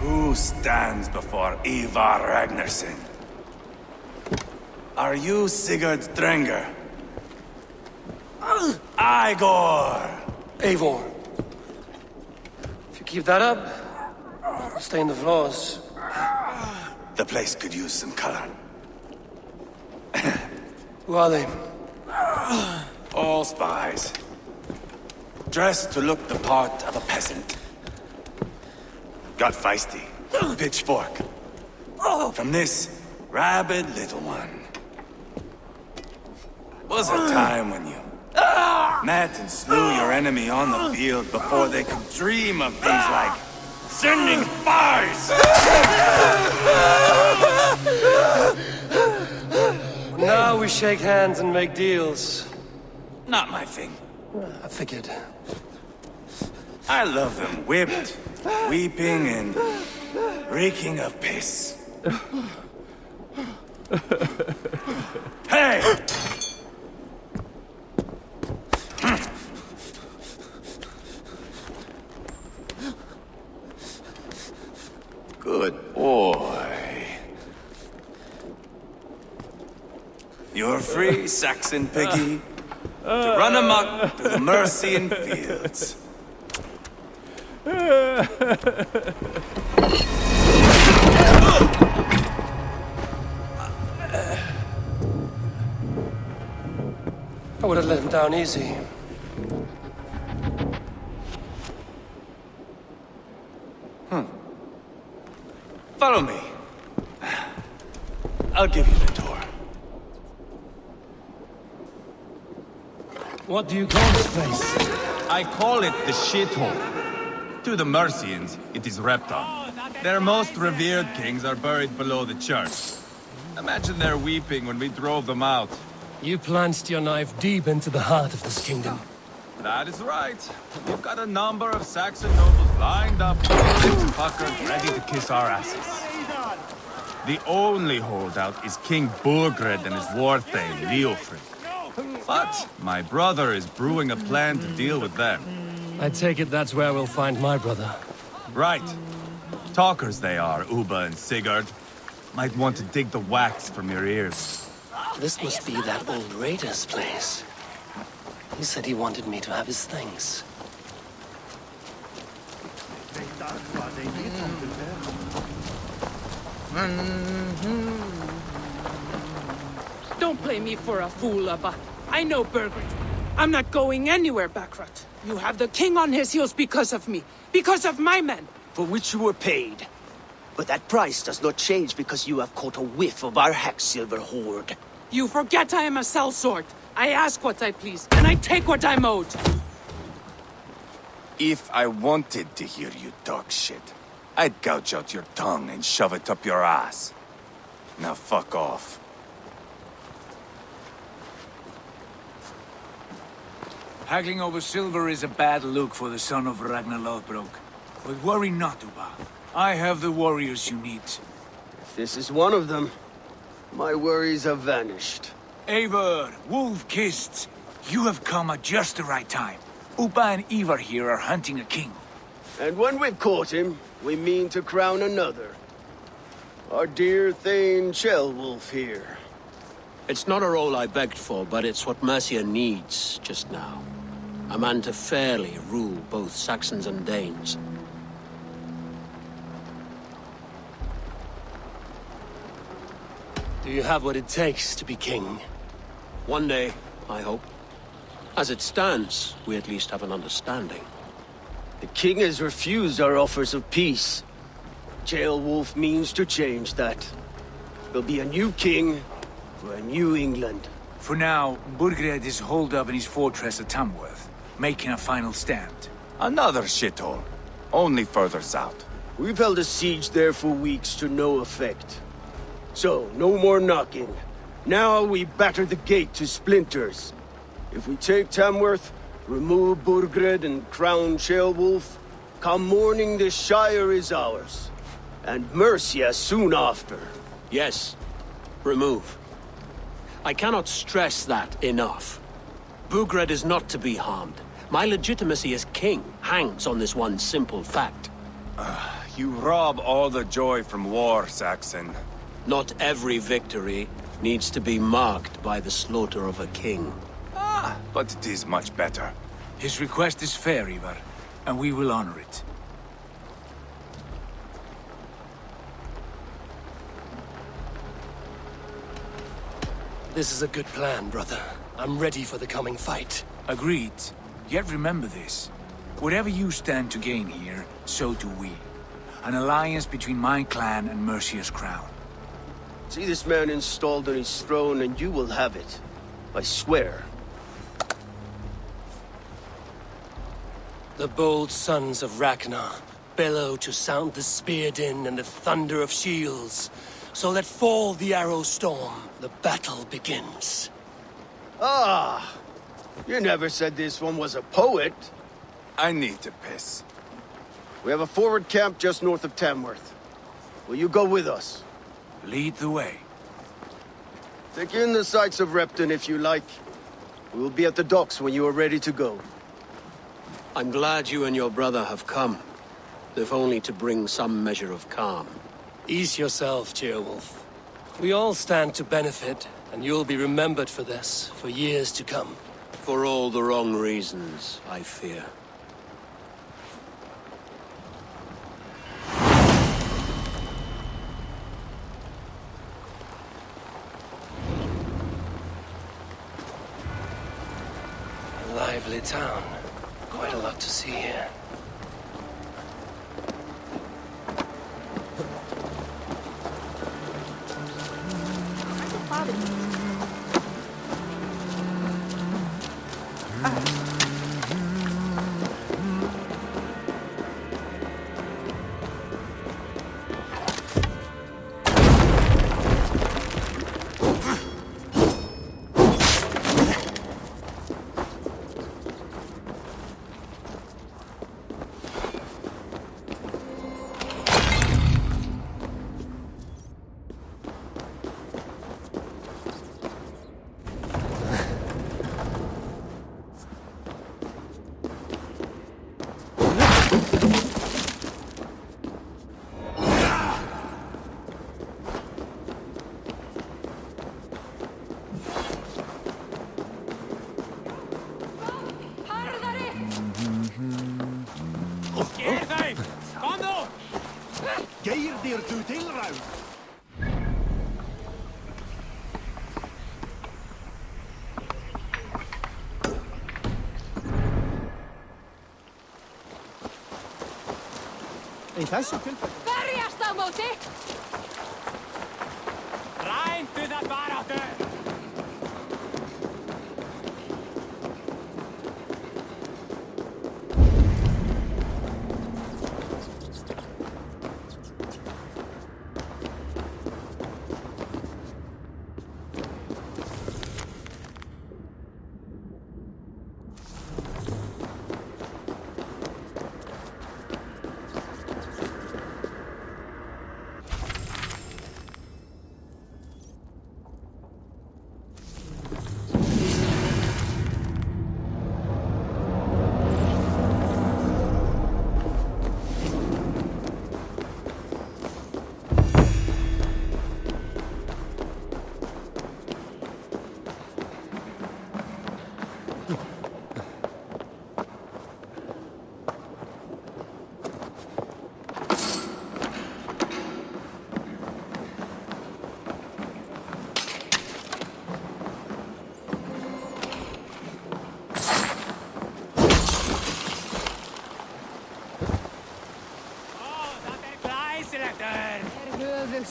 Who stands before Eivor Ragnarsson? Are you Sigurd Drenger? Igor! Eivor. If you keep that up, I'll stain the floors. The place could use some color. Who are they? All spies. Dressed to look the part of a peasant. Got feisty. Pitchfork. From this rabid little one. Was a time when you met and slew your enemy on the field before they could dream of things like sending spies! Now we shake hands and make deals. Not my thing. I figured. I love them whipped, weeping, and reeking of piss. Hey! Good boy. You're free, Saxon piggy, to run amok through the Mercian fields. I would have let him down easy. Follow me. I'll give you the door. What do you call this place? I call it the shithole. To the Mercians, it is Repton. Their most revered kings are buried below the church. Imagine their weeping when we drove them out. You plunged your knife deep into the heart of this kingdom. That is right. We've got a number of Saxon nobles lined up, fuckers ready to kiss our asses. The only holdout is King Burgred and his war thane, Leofrid. But my brother is brewing a plan to deal with them. I take it that's where we'll find my brother. Right. Talkers they are, Uba and Sigurd. Might want to dig the wax from your ears. This must be that old raider's place. He said he wanted me to have his things. Don't play me for a fool, Abba. I know Burgred. I'm not going anywhere, Backrot. You have the king on his heels because of me. Because of my men. For which you were paid. But that price does not change because you have caught a whiff of our Hacksilver hoard. You forget I am a sellsword. I ask what I please, and I take what I'm owed. If I wanted to hear you talk shit, I'd gouge out your tongue and shove it up your ass. Now fuck off. Haggling over silver is a bad look for the son of Ragnar Lothbrok. But worry not, Uba. I have the warriors you need. If this is one of them, my worries have vanished. Eivor, wolf-kissed, you have come at just the right time. Uba and Eivor here are hunting a king. And when we've caught him, we mean to crown another. Our dear Thane Ceolwulf here. It's not a role I begged for, but it's what Mercia needs just now. A man to fairly rule both Saxons and Danes. Do you have what it takes to be king? One day, I hope. As it stands, we at least have an understanding. The king has refused our offers of peace. Ceolwulf means to change that. There'll be a new king for a new England. For now, Burgred is holed up in his fortress at Tamworth, making a final stand. Another shithole. Only further south. We've held a siege there for weeks to no effect. So, no more knocking. Now we batter the gate to splinters. If we take Tamworth, remove Burgred and crown Ceolwulf, come morning the Shire is ours. And Mercia soon after. Yes, remove. I cannot stress that enough. Bugred is not to be harmed. My legitimacy as king hangs on this one simple fact. You rob all the joy from war, Saxon. Not every victory needs to be marked by the slaughter of a king. But it is much better. His request is fair, Eivor, and we will honor it. This is a good plan, brother. I'm ready for the coming fight. Agreed. Yet remember this. Whatever you stand to gain here, so do we. An alliance between my clan and Mercia's crown. See this man installed on his throne and you will have it. I swear. The bold sons of Ragnar bellow to sound the spear din and the thunder of shields. So let fall the arrow storm. The battle begins. Ah! You never said this one was a poet. I need to piss. We have a forward camp just north of Tamworth. Will you go with us? Lead the way. Take in the sights of Repton if you like. We will be at the docks when you are ready to go. I'm glad you and your brother have come, if only to bring some measure of calm. Ease yourself, Ceolwulf. We all stand to benefit, and you'll be remembered for this for years to come. For all the wrong reasons, I fear. A lively town. Quite a lot to see here. Ei tässä kyllä. Värjästä á móti! Ræntu það baráttu!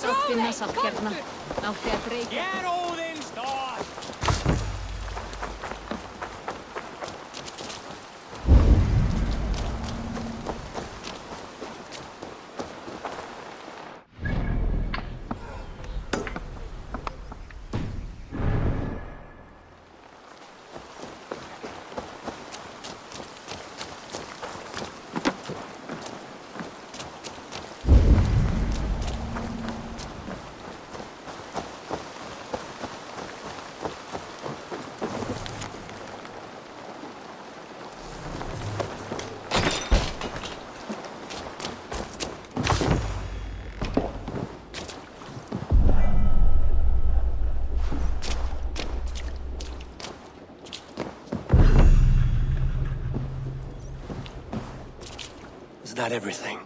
Soppinnasakkerne. Nauttia reikä. Ger Odins dag! not everything.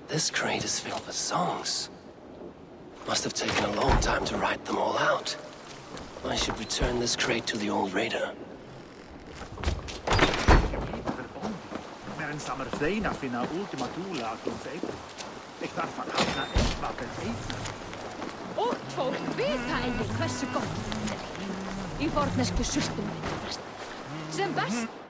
This crate is filled with songs. Must have taken a long time to write them all out. I should return this crate to the old raider. Og fólk vita eigin hversu gott þetta er. Í fornesku sultum við flest. Sem best.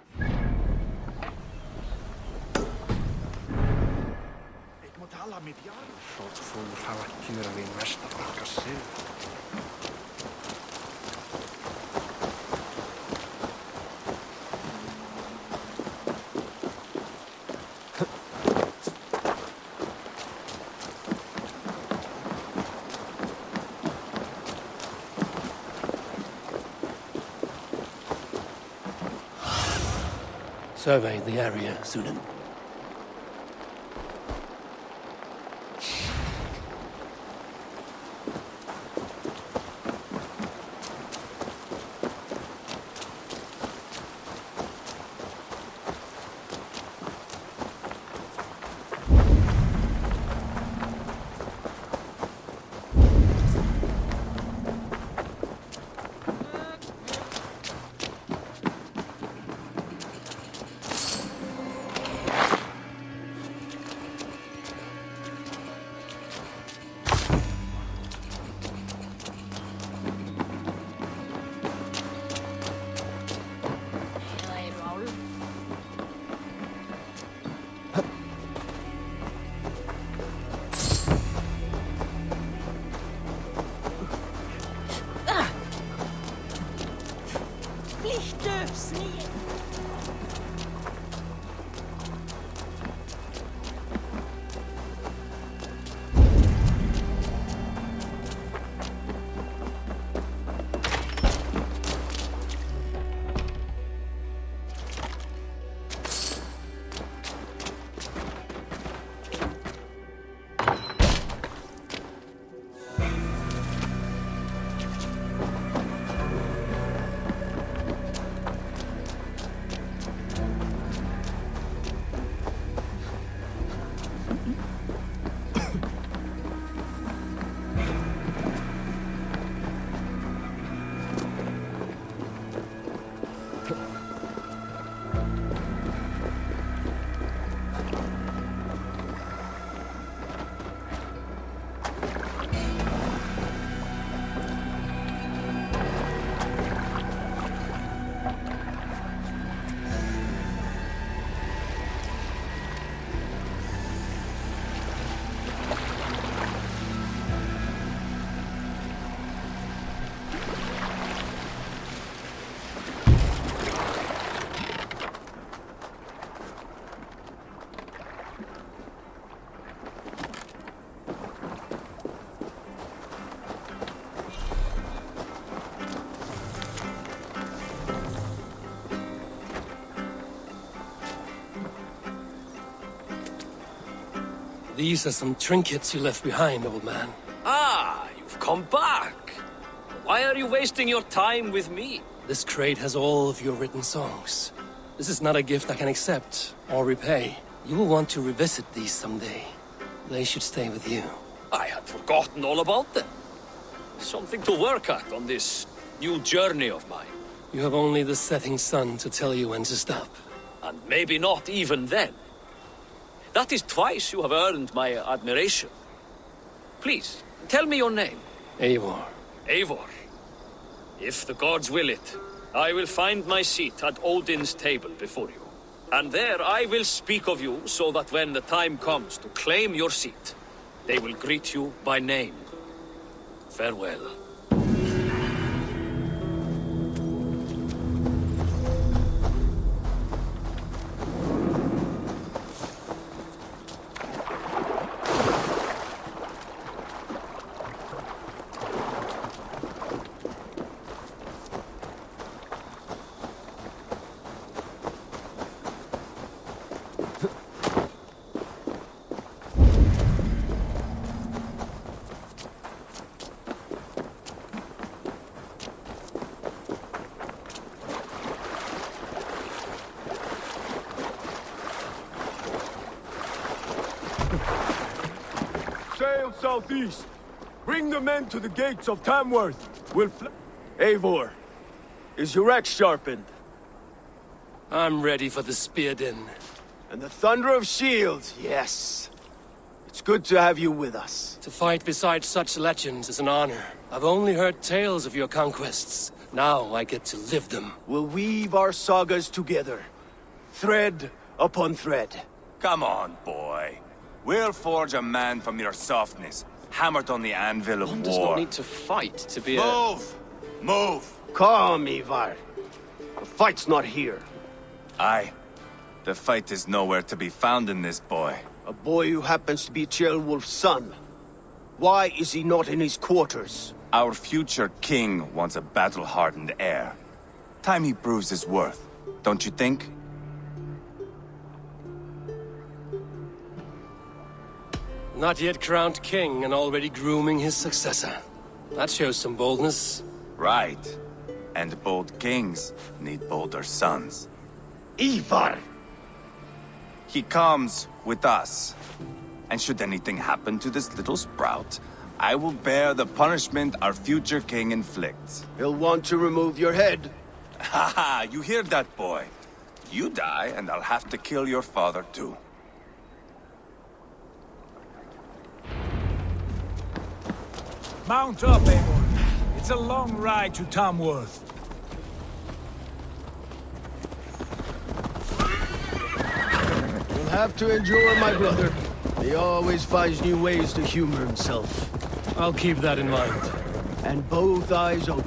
Survey the area, Sudan. These are some trinkets you left behind, old man. Ah, you've come back. Why are you wasting your time with me? This crate has all of your written songs. This is not a gift I can accept or repay. You will want to revisit these someday. They should stay with you. I had forgotten all about them. Something to work at on this new journey of mine. You have only the setting sun to tell you when to stop. And maybe not even then. That is twice you have earned my admiration. Please, tell me your name. Eivor. Eivor. If the gods will it, I will find my seat at Odin's table before you. And there I will speak of you so that when the time comes to claim your seat, they will greet you by name. Farewell. sail southeast. Bring the men to the gates of Tamworth. Eivor, is your axe sharpened? I'm ready for the spear din. And the thunder of shields, yes. It's good to have you with us. To fight beside such legends is an honor. I've only heard tales of your conquests. Now I get to live them. We'll weave our sagas together. Thread upon thread. Come on, boy. We'll forge a man from your softness, hammered on the anvil of One war. does not need to fight to be Move! Move! Calm, Eivor. The fight's not here. Aye. The fight is nowhere to be found in this boy. A boy who happens to be Ceolwulf's son. Why is he not in his quarters? Our future king wants a battle-hardened heir. Time he proves his worth, don't you think? Not yet crowned king and already grooming his successor. That shows some boldness. Right. And bold kings need bolder sons. Eivor! He comes with us. And should anything happen to this little sprout, I will bear the punishment our future king inflicts. He'll want to remove your head. Haha, you hear that, boy? You die, and I'll have to kill your father, too. Mount up, Eivor. It's a long ride to Tamworth. You'll have to endure, my brother. He always finds new ways to humor himself. I'll keep that in mind. And both eyes open.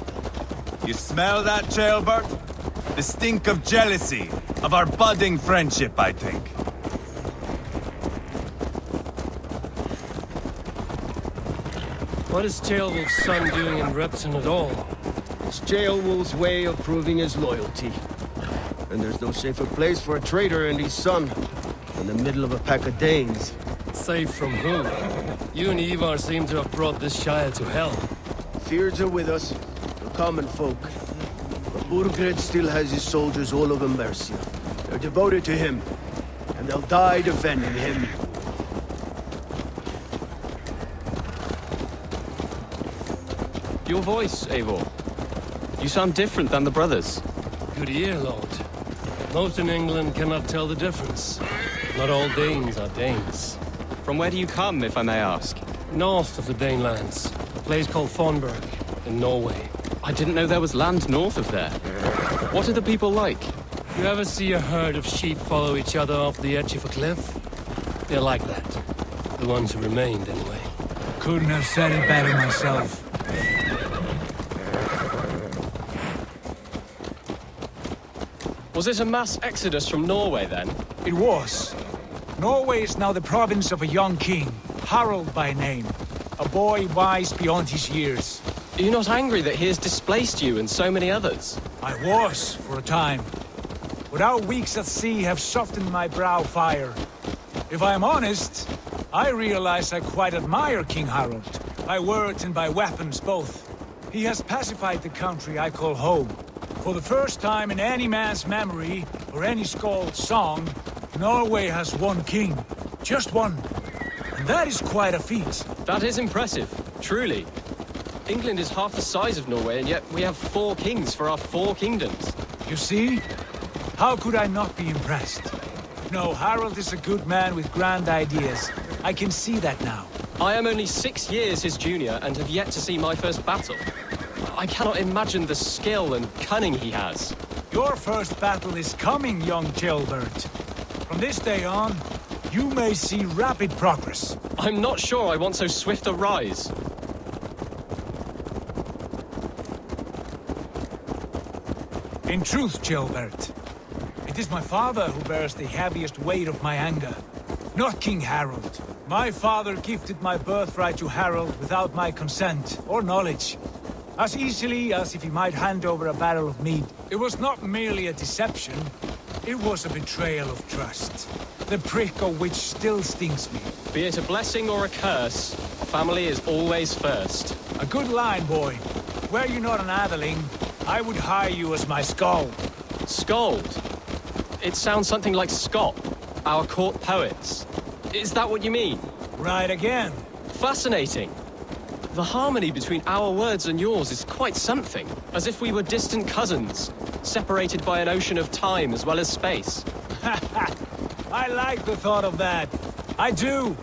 You smell that, Ceolbert? The stink of jealousy, of our budding friendship, I think. What is Ceolwulf's son doing in Repton at all? It's Ceolwulf's way of proving his loyalty. And there's no safer place for a traitor and his son than the middle of a pack of Danes. Safe from who? You and Eivor seem to have brought this Shire to hell. Fears are with us, the common folk. But Burgred still has his soldiers all over Mercia. They're devoted to him, and they'll die defending him. Your voice, Eivor. You sound different than the brothers. Good ear, Lord. Most in England cannot tell the difference. Not all Danes are Danes. From where do you come, if I may ask? North of the Danelands, a place called Thornburg, in Norway. I didn't know there was land north of there. What are the people like? You ever see a herd of sheep follow each other off the edge of a cliff? They're like that. The ones who remained, anyway. Couldn't have said it better myself. Was it a mass exodus from Norway, then? It was. Norway is now the province of a young king, Harald by name. A boy wise beyond his years. Are you not angry that he has displaced you and so many others? I was, for a time. But our weeks at sea have softened my brow fire. If I am honest, I realize I quite admire King Harald. By words and by weapons both. He has pacified the country I call home. For the first time in any man's memory, or any skald's song, Norway has one king. Just one. And that is quite a feat. That is impressive, truly. England is half the size of Norway, and yet we have 4 kings for our 4 kingdoms. You see? How could I not be impressed? No, Harald is a good man with grand ideas. I can see that now. I am only 6 years his junior and have yet to see my first battle. I cannot imagine the skill and cunning he has. Your first battle is coming, young Ceolbert. From this day on, you may see rapid progress. I'm not sure I want so swift a rise. In truth, Ceolbert, it is my father who bears the heaviest weight of my anger, not King Harald. My father gifted my birthright to Harald without my consent or knowledge. As easily as if he might hand over a barrel of mead. It was not merely a deception, it was a betrayal of trust. The prick of which still stings me. Be it a blessing or a curse, family is always first. A good line, boy. Were you not an atheling, I would hire you as my skald. Skald? It sounds something like Scott, our court poets. Is that what you mean? Right again. Fascinating. The harmony between our words and yours is quite something. As if we were distant cousins, separated by an ocean of time as well as space. I like the thought of that. I do.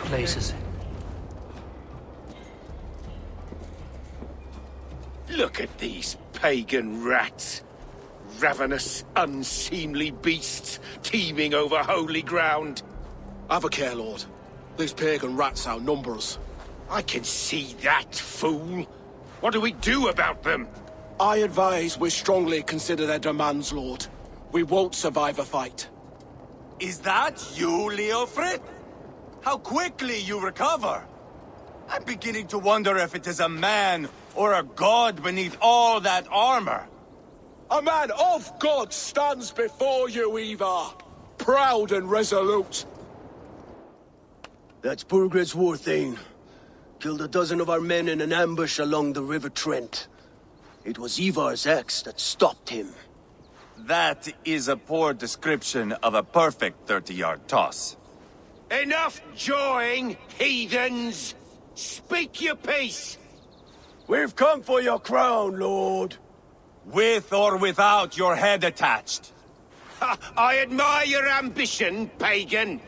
Places. Look at these pagan rats. Ravenous, unseemly beasts teeming over holy ground. Have a care, Lord. These pagan rats outnumber us. I can see that, fool. What do we do about them? I advise we strongly consider their demands, Lord. We won't survive a fight. Is that you, Leofrid? How quickly you recover! I'm beginning to wonder if it is a man or a god beneath all that armor. A man of God stands before you, Eivor. Proud and resolute. That's Burgred's war thane. Killed a dozen of our men in an ambush along the River Trent. It was Eivor's axe that stopped him. That is a poor description of a perfect 30-yard toss. Enough jawing, heathens! Speak your piece! We've come for your crown, Lord. With or without your head attached. I admire your ambition, pagan.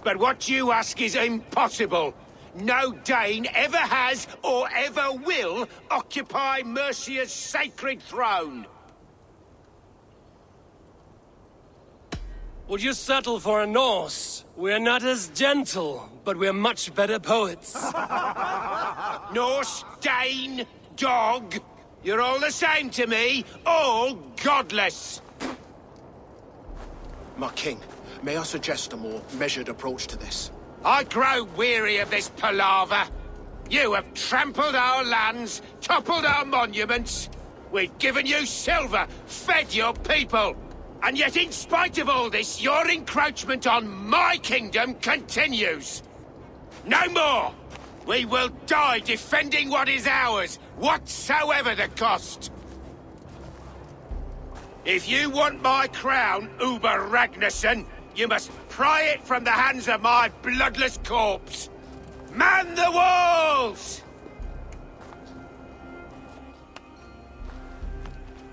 But what you ask is impossible. No Dane ever has or ever will occupy Mercia's sacred throne. Would you settle for a Norse? We're not as gentle, but we're much better poets. Norse, Dane, dog. You're all the same to me. All godless. My king, may I suggest a more measured approach to this? I grow weary of this palaver. You have trampled our lands, toppled our monuments. We've given you silver, fed your people. And yet, in spite of all this, your encroachment on my kingdom continues. No more! We will die defending what is ours, whatsoever the cost. If you want my crown, Uber Ragnarsson, you must pry it from the hands of my bloodless corpse. Man the walls!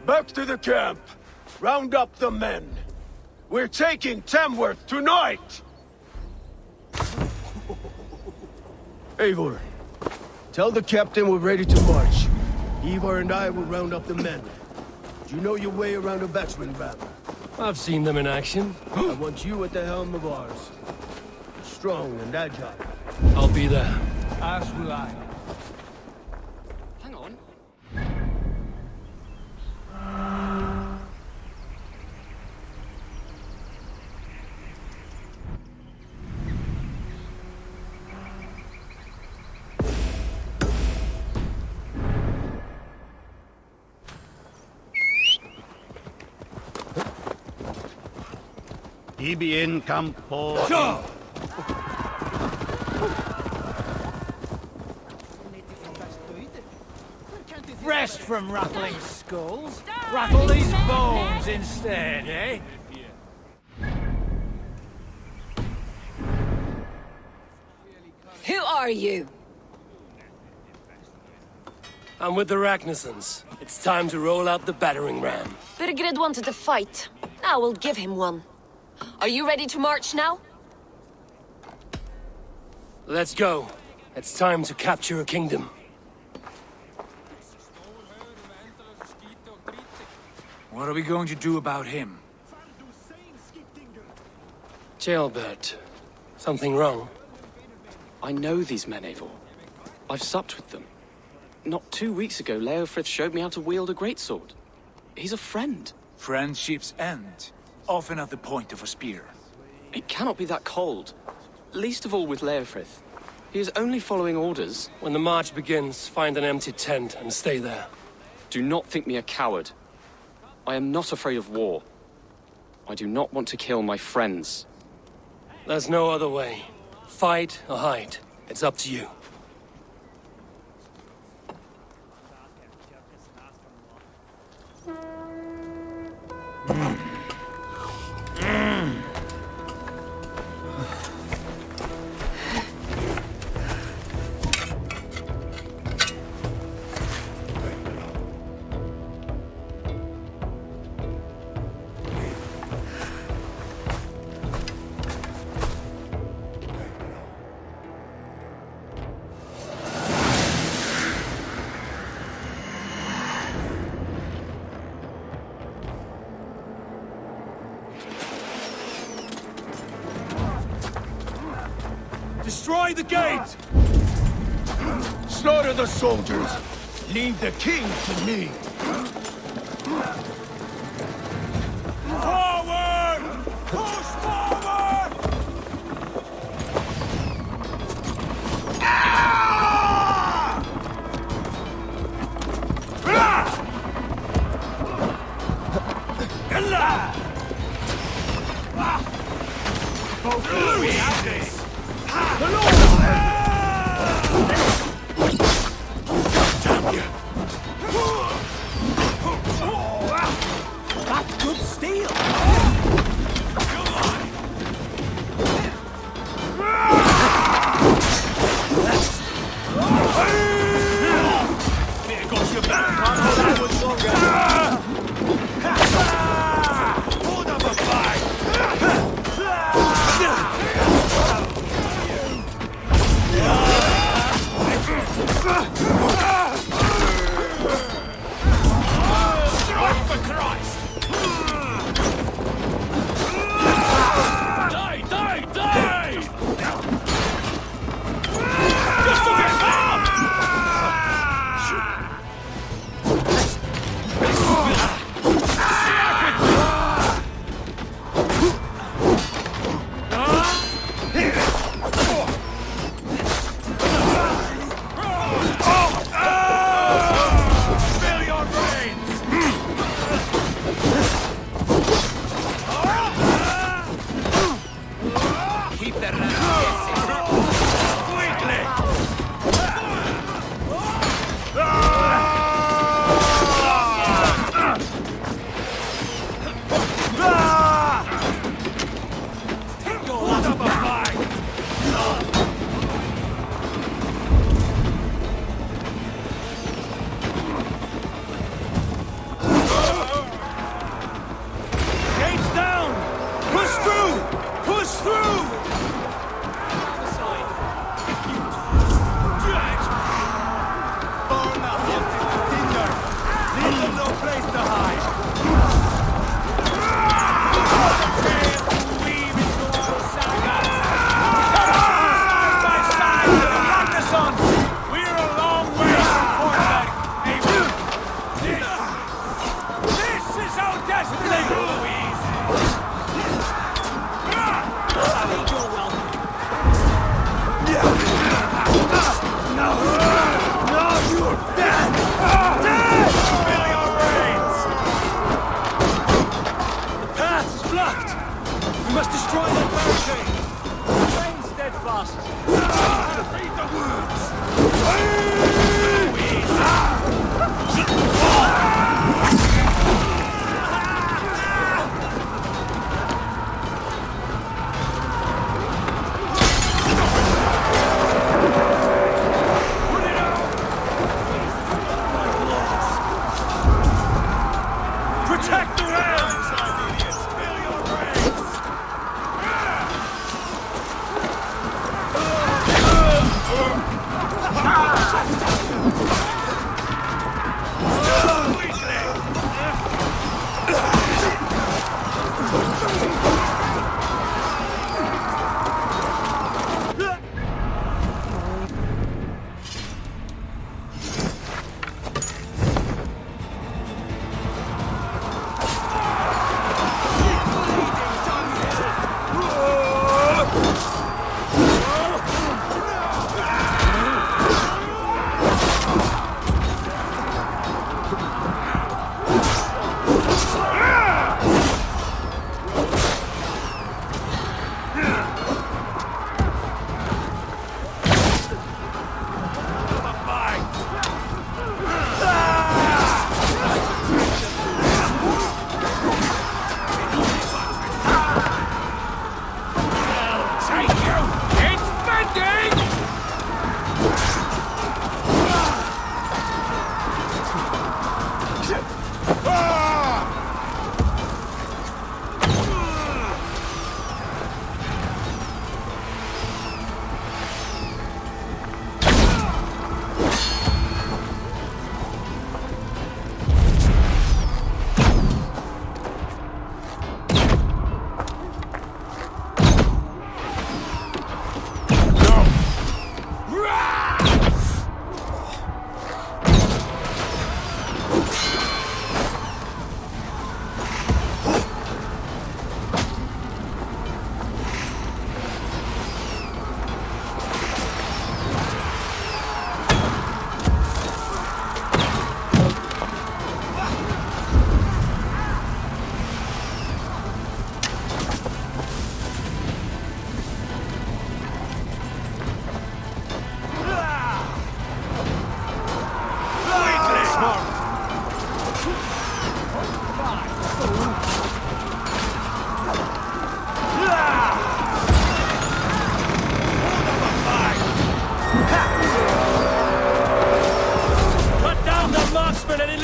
Back to the camp. Round up the men. We're taking Tamworth tonight! Eivor, tell the captain we're ready to march. Eivor and I will round up the men. Do you know your way around a batsman ram? I've seen them in action. I want you at the helm of ours. Strong and agile. I'll be there. As will I. Hang on. Ibi in campo. Rest from rattling skulls. Rattle these bones instead, eh? Who are you? I'm with the Ragnarsons. It's time to roll out the battering ram. Birgrid wanted to fight. Now we'll give him one. Are you ready to march now? Let's go. It's time to capture a kingdom. What are we going to do about him? Jailbird. Something wrong? I know these men, Eivor. I've supped with them. Not 2 weeks ago, Leofrith showed me how to wield a greatsword. He's a friend. Friendships end, often at the point of a spear. It cannot be that cold. Least of all with Leofrith. He is only following orders. When the march begins, find an empty tent and stay there. Do not think me a coward. I am not afraid of war. I do not want to kill my friends. There's no other way. Fight or hide. It's up to you. Destroy the gate! Slaughter the soldiers! Leave the king to me! Forward! Push forward! Ah! That's good steel. There goes your back. That was longer. Hold up a fight. For Christ! Die! Die! Die! Just to get up! Fill your brains! Keep that Gates down! Push through! Push through! Burn the hostage to tinder! Leave them no place to hide! Weave into our saga! Side by side with the Ragnarsons! We're a long way from Fortnite! This is our destiny! We must destroy that barricade! Remain steadfast! Read the words! Put it out!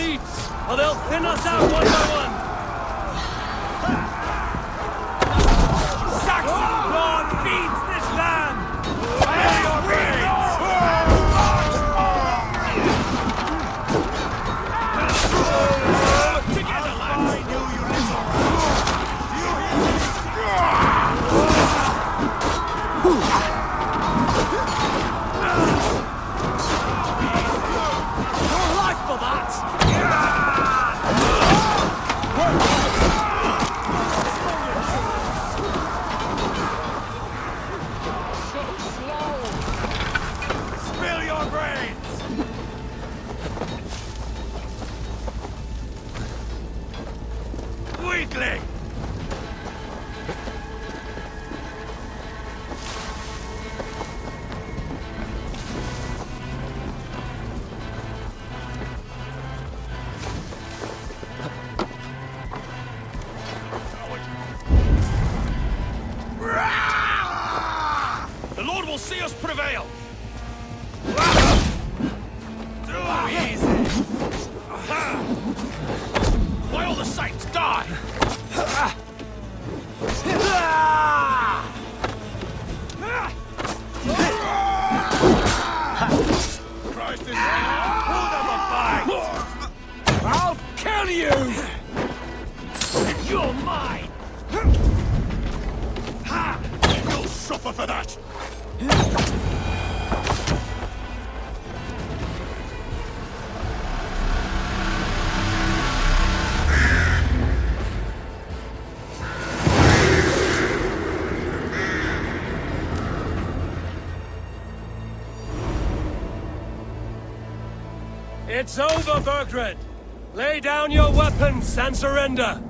leads, or they'll thin us out one by one! Saxon blood feeds this land! Fire your brains! Together, lads! I knew you Your life for that! spill your brains! Weakling! The Lord will see us prevail! Why all the saints die? Christ is who never fights! I'll kill you! You're mine! You'll suffer for that! It's over, Burgred! Lay down your weapons and surrender!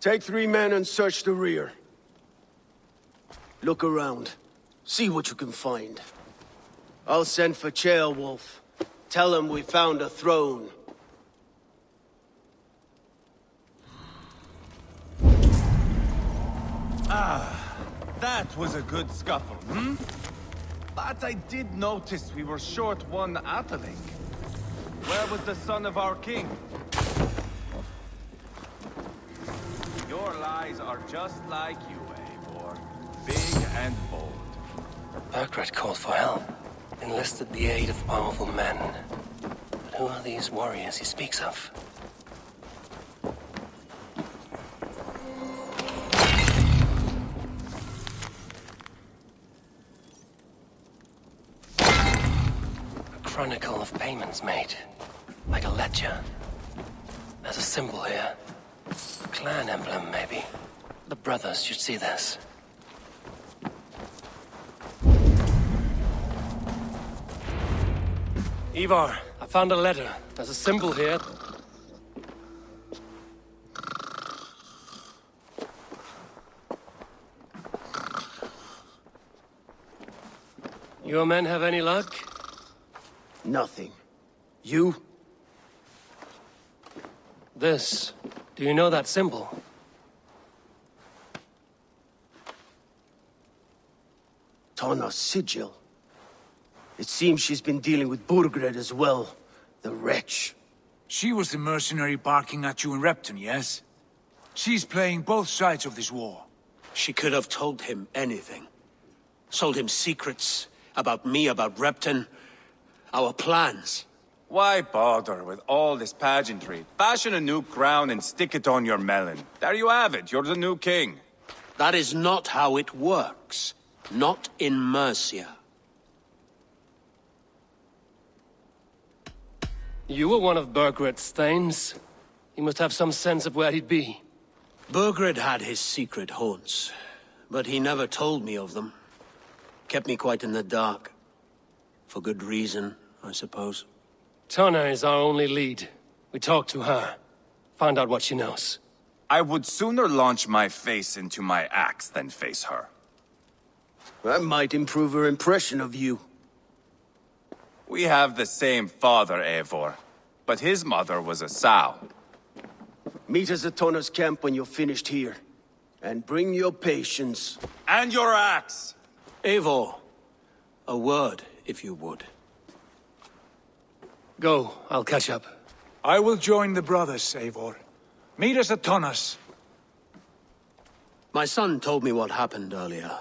Take 3 men and search the rear. Look around. See what you can find. I'll send for Ceolwulf. Tell him we found a throne. That was a good scuffle, hmm? But I did notice we were short one Atheling. Where was the son of our king? Your lies are just like you, Eivor. Big and bold. Burgred called for help, enlisted the aid of powerful men. But who are these warriors he speaks of? A chronicle of payments made, like a ledger. There's a symbol here. A clan emblem, maybe. The brothers should see this. Eivor, I found a letter. There's a symbol here. Your men have any luck? Nothing. You? This. Do you know that symbol? Tana's sigil. It seems she's been dealing with Burgred as well. The wretch. She was the mercenary barking at you in Repton, yes? She's playing both sides of this war. She could have told him anything. Sold him secrets about me, about Repton, our plans. Why bother with all this pageantry? Fashion a new crown and stick it on your melon. There you have it, you're the new king. That is not how it works. Not in Mercia. You were one of Burgred's thanes. He must have some sense of where he'd be. Burgred had his secret haunts, but he never told me of them. Kept me quite in the dark. For good reason, I suppose. Tana is our only lead. We talk to her. Find out what she knows. I would sooner launch my face into my axe than face her. That might improve her impression of you. We have the same father, Eivor. But his mother was a sow. Meet us at Tona's camp when you're finished here. And bring your patience. And your axe! Eivor, a word, if you would. Go, I'll catch up. I will join the brothers, Eivor. Meet us at Tona's. My son told me what happened earlier,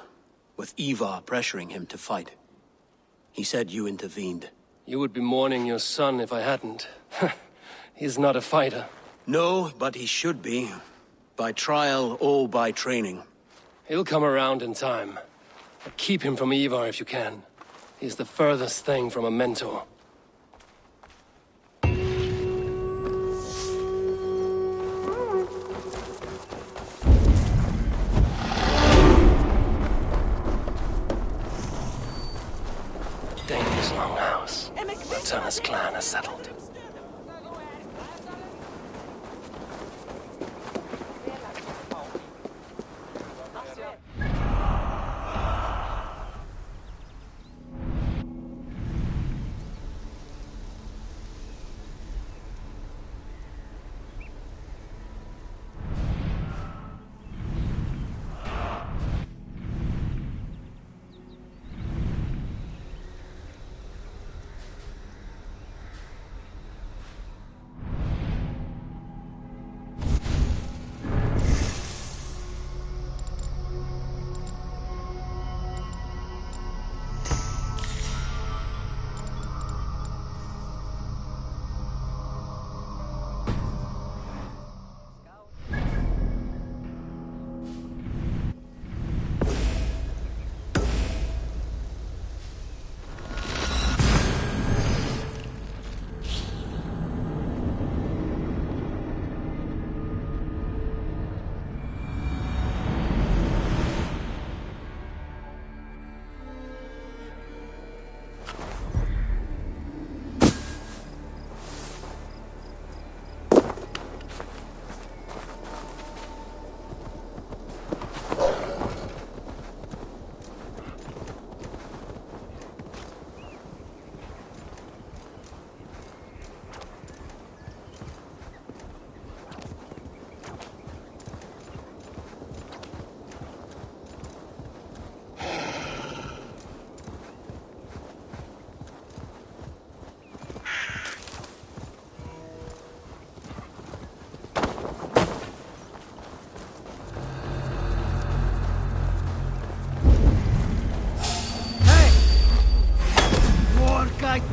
with Eivor pressuring him to fight. He said you intervened. You would be mourning your son if I hadn't. He's not a fighter. No, but he should be. By trial or by training. He'll come around in time. But keep him from Eivor if you can. He's the furthest thing from a mentor. Dangerous longhouse. Turner's clan has settled.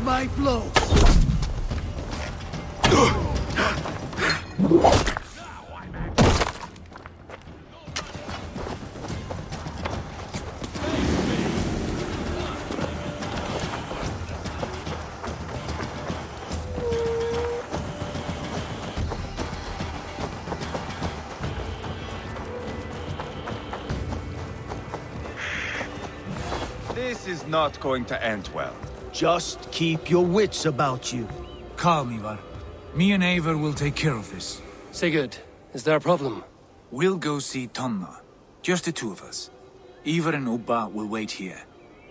My blow. This is not going to end well. Just keep your wits about you. Calm, Ivar. Me and Eivor will take care of this. Sigurd, is there a problem? We'll go see Tonna. Just the two of us. Eivor and Ubba will wait here.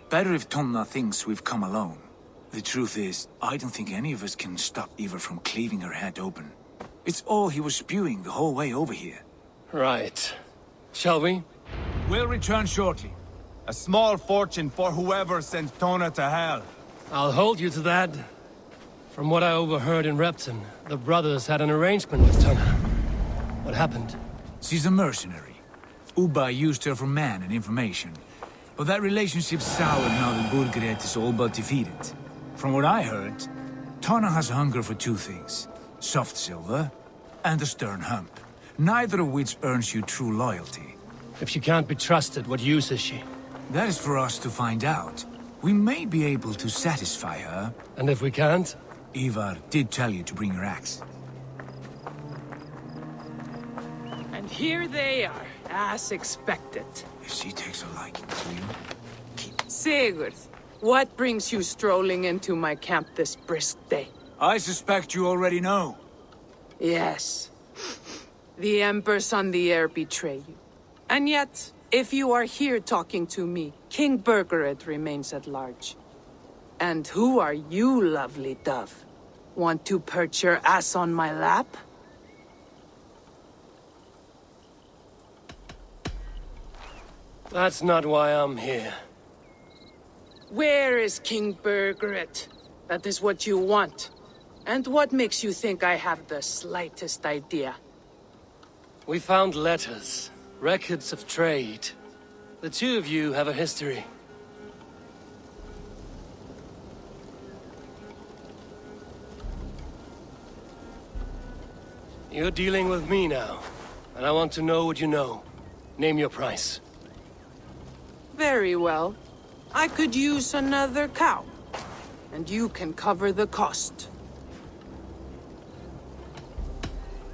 Better if Tonna thinks we've come alone. The truth is, I don't think any of us can stop Eivor from cleaving her head open. It's all he was spewing the whole way over here. Right. Shall we? We'll return shortly. A small fortune for whoever sent Tona to hell. I'll hold you to that. From what I overheard in Repton, the brothers had an arrangement with Tonna. What happened? She's a mercenary. Ubba used her for man and information. But that relationship soured now that Burgred is all but defeated. From what I heard, Tonna has hunger for two things. Soft silver and a stern hump. Neither of which earns you true loyalty. If she can't be trusted, what use is she? That is for us to find out. We may be able to satisfy her. And if we can't? Ivar did tell you to bring your axe. And here they are, as expected. If she takes a liking to you, keep... Sigurd, what brings you strolling into my camp this brisk day? I suspect you already know. Yes. The Embers on the air betray you. And yet, if you are here talking to me, King Burgred remains at large. And who are you, lovely dove? Want to perch your ass on my lap? That's not why I'm here. Where is King Burgred? That is what you want. And what makes you think I have the slightest idea? We found letters, records of trade. The two of you have a history. You're dealing with me now, and I want to know what you know. Name your price. Very well. I could use another cow. And you can cover the cost.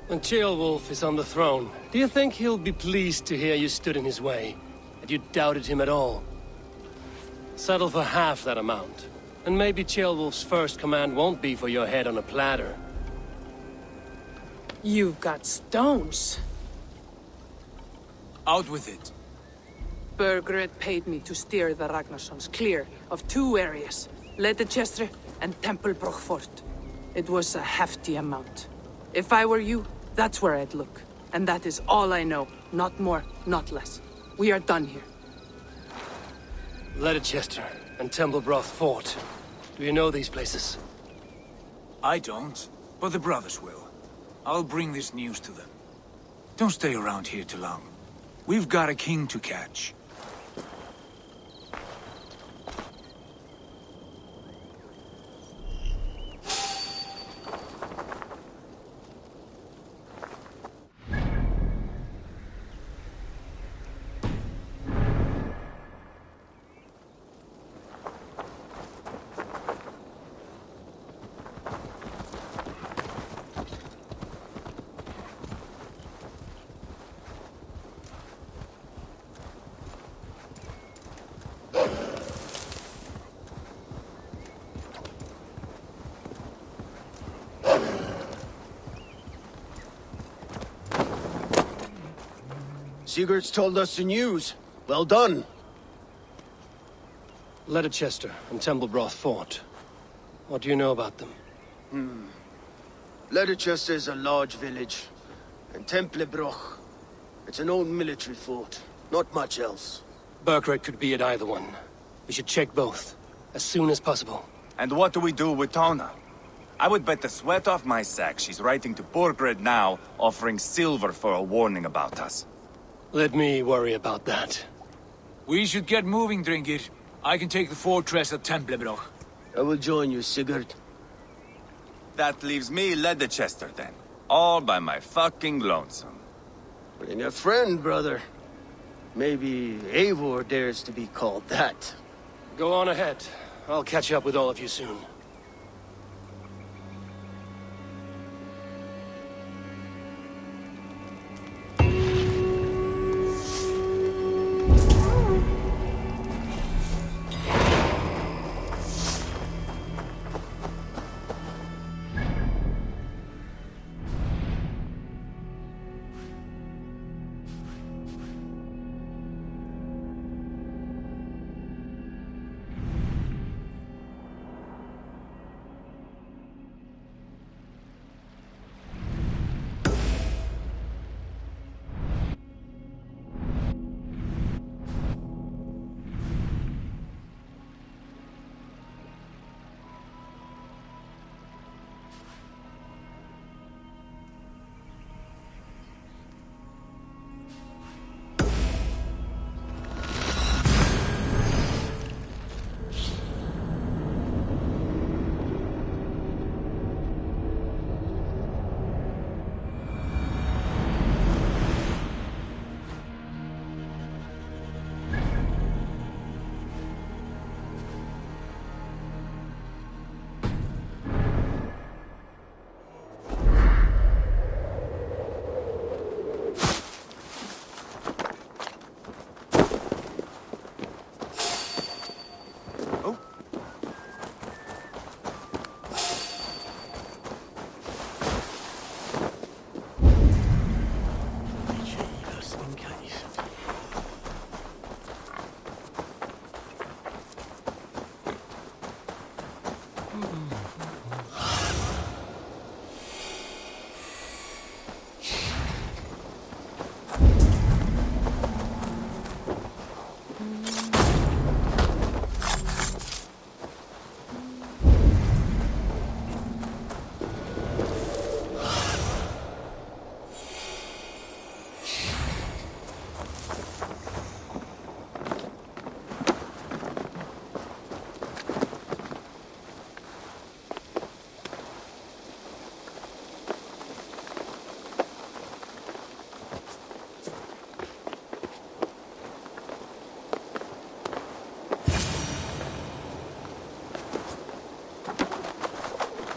When Ceolwulf is on the throne, do you think he'll be pleased to hear you stood in his way? That you doubted him at all? Settle for half that amount. And maybe Ceolwulf's first command won't be for your head on a platter. You've got stones. Out with it. Burgred paid me to steer the Ragnarssons clear of two areas, Leicester and Templar Order. It was a hefty amount. If I were you, that's where I'd look. And that is all I know. Not more, not less. We are done here. Leicester and Templar Fort. Do you know these places? I don't, but the brothers will. I'll bring this news to them. Don't stay around here too long. We've got a king to catch. Sigurd's told us the news. Well done. Leicester and Templar Fort. What do you know about them? Leicester is a large village. And Templar, it's an old military fort. Not much else. Burgred could be at either one. We should check both, as soon as possible. And what do we do with Tona? I would bet the sweat off my sack she's writing to Burgred now, offering silver for a warning about us. Let me worry about that. We should get moving, Dringir. I can take the fortress at Templar. I will join you, Sigurd. That leaves me Leicester then. All by my fucking lonesome. Bring a friend, brother. Maybe Eivor dares to be called that. Go on ahead. I'll catch up with all of you soon.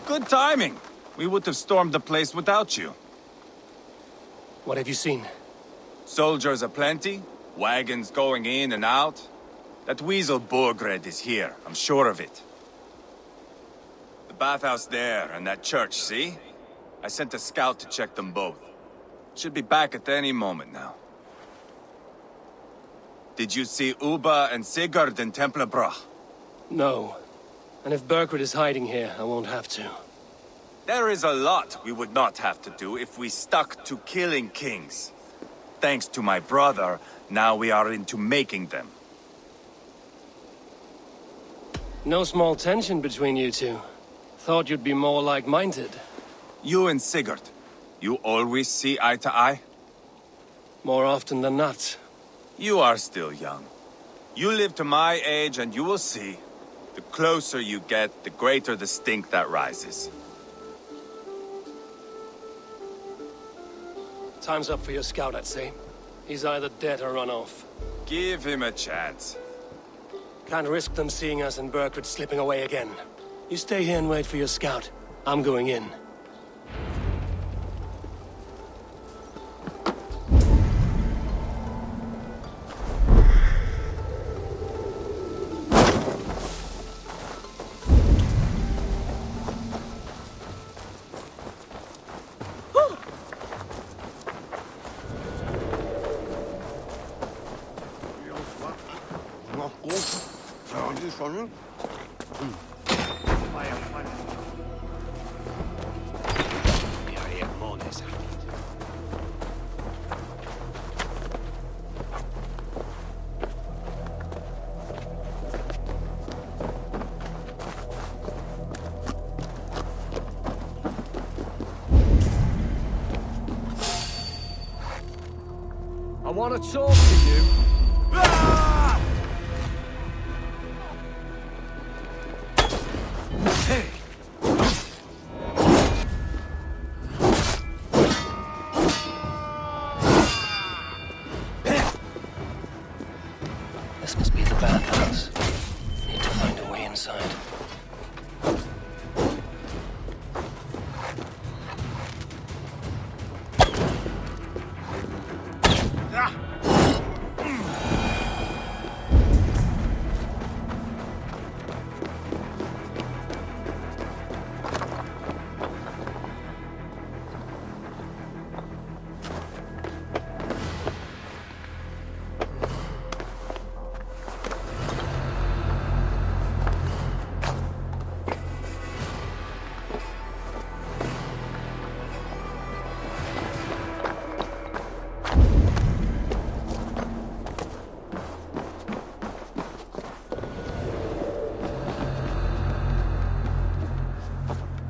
Good timing. We would have stormed the place without you. What have you seen? Soldiers aplenty, wagons going in and out. That weasel Borgred is here, I'm sure of it. The bathhouse there and that church, see? I sent a scout to check them both. Should be back at any moment now. Did you see Uba and Sigurd in Templar Order? No. And if Berkred is hiding here, I won't have to. There is a lot we would not have to do if we stuck to killing kings. Thanks to my brother, now we are into making them. No small tension between you two. Thought you'd be more like-minded. You and Sigurd, you always see eye to eye? More often than not. You are still young. You live to my age and you will see. The closer you get, the greater the stink that rises. Time's up for your scout, I'd say. He's either dead or run off. Give him a chance. Can't risk them seeing us and Berkred slipping away again. You stay here and wait for your scout. I'm going in. I want to talk to you. Hey! This must be the bathhouse. Need to find a way inside.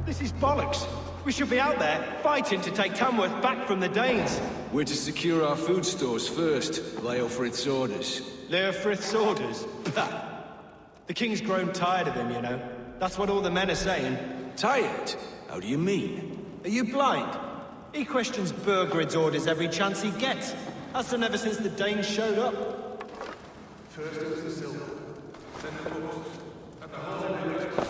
This is bollocks. We should be out there, fighting to take Tamworth back from the Danes. We're to secure our food stores first. Leofrith's orders. Leofrith's orders? The king's grown tired of him, you know. That's what all the men are saying. Tired? How do you mean? Are you blind? He questions Bergred's orders every chance he gets. Has done ever since the Danes showed up. First it was the silver, then the books, and the whole village was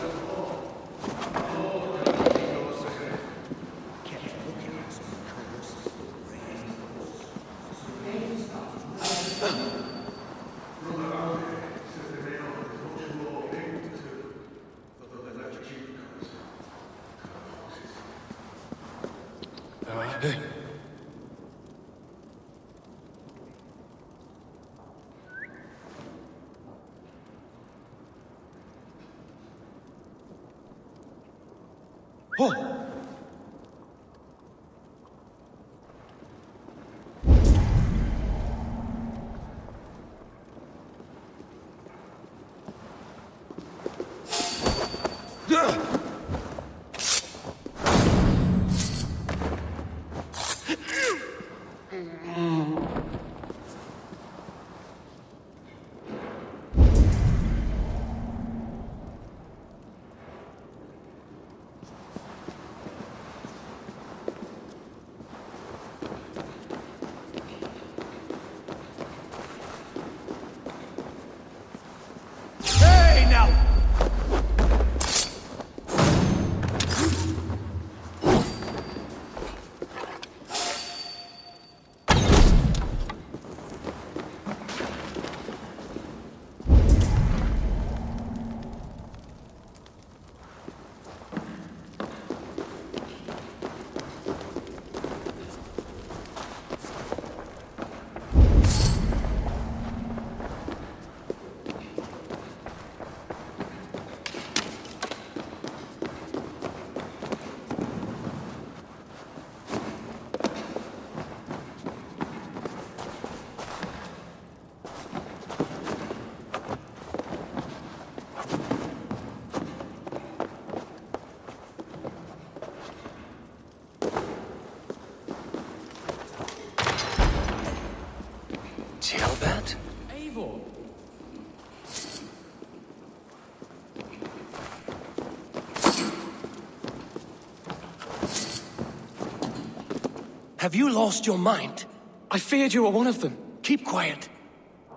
Have you lost your mind? I feared you were one of them. Keep quiet.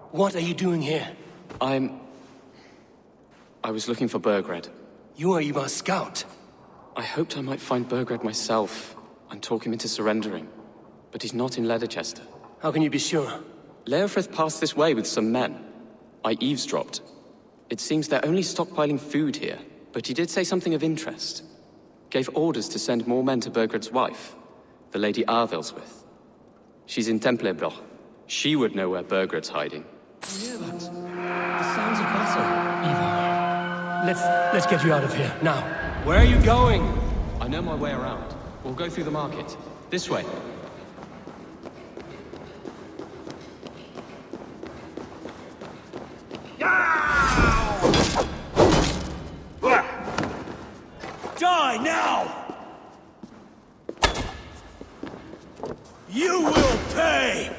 What are you doing here? I was looking for Burgred. You are Eivor's scout. I hoped I might find Burgred myself and talk him into surrendering. But he's not in Leatherchester. How can you be sure? Leofrith passed this way with some men. I eavesdropped. It seems they're only stockpiling food here, but he did say something of interest. Gave orders to send more men to Burgred's wife, the Lady Arvilswith. She's in Templar Order. She would know where Burgred's hiding. Hear that? The sounds of battle. Eivor, let's get you out of here, now. Where are you going? I know my way around. We'll go through the market. This way. Die now! You will pay!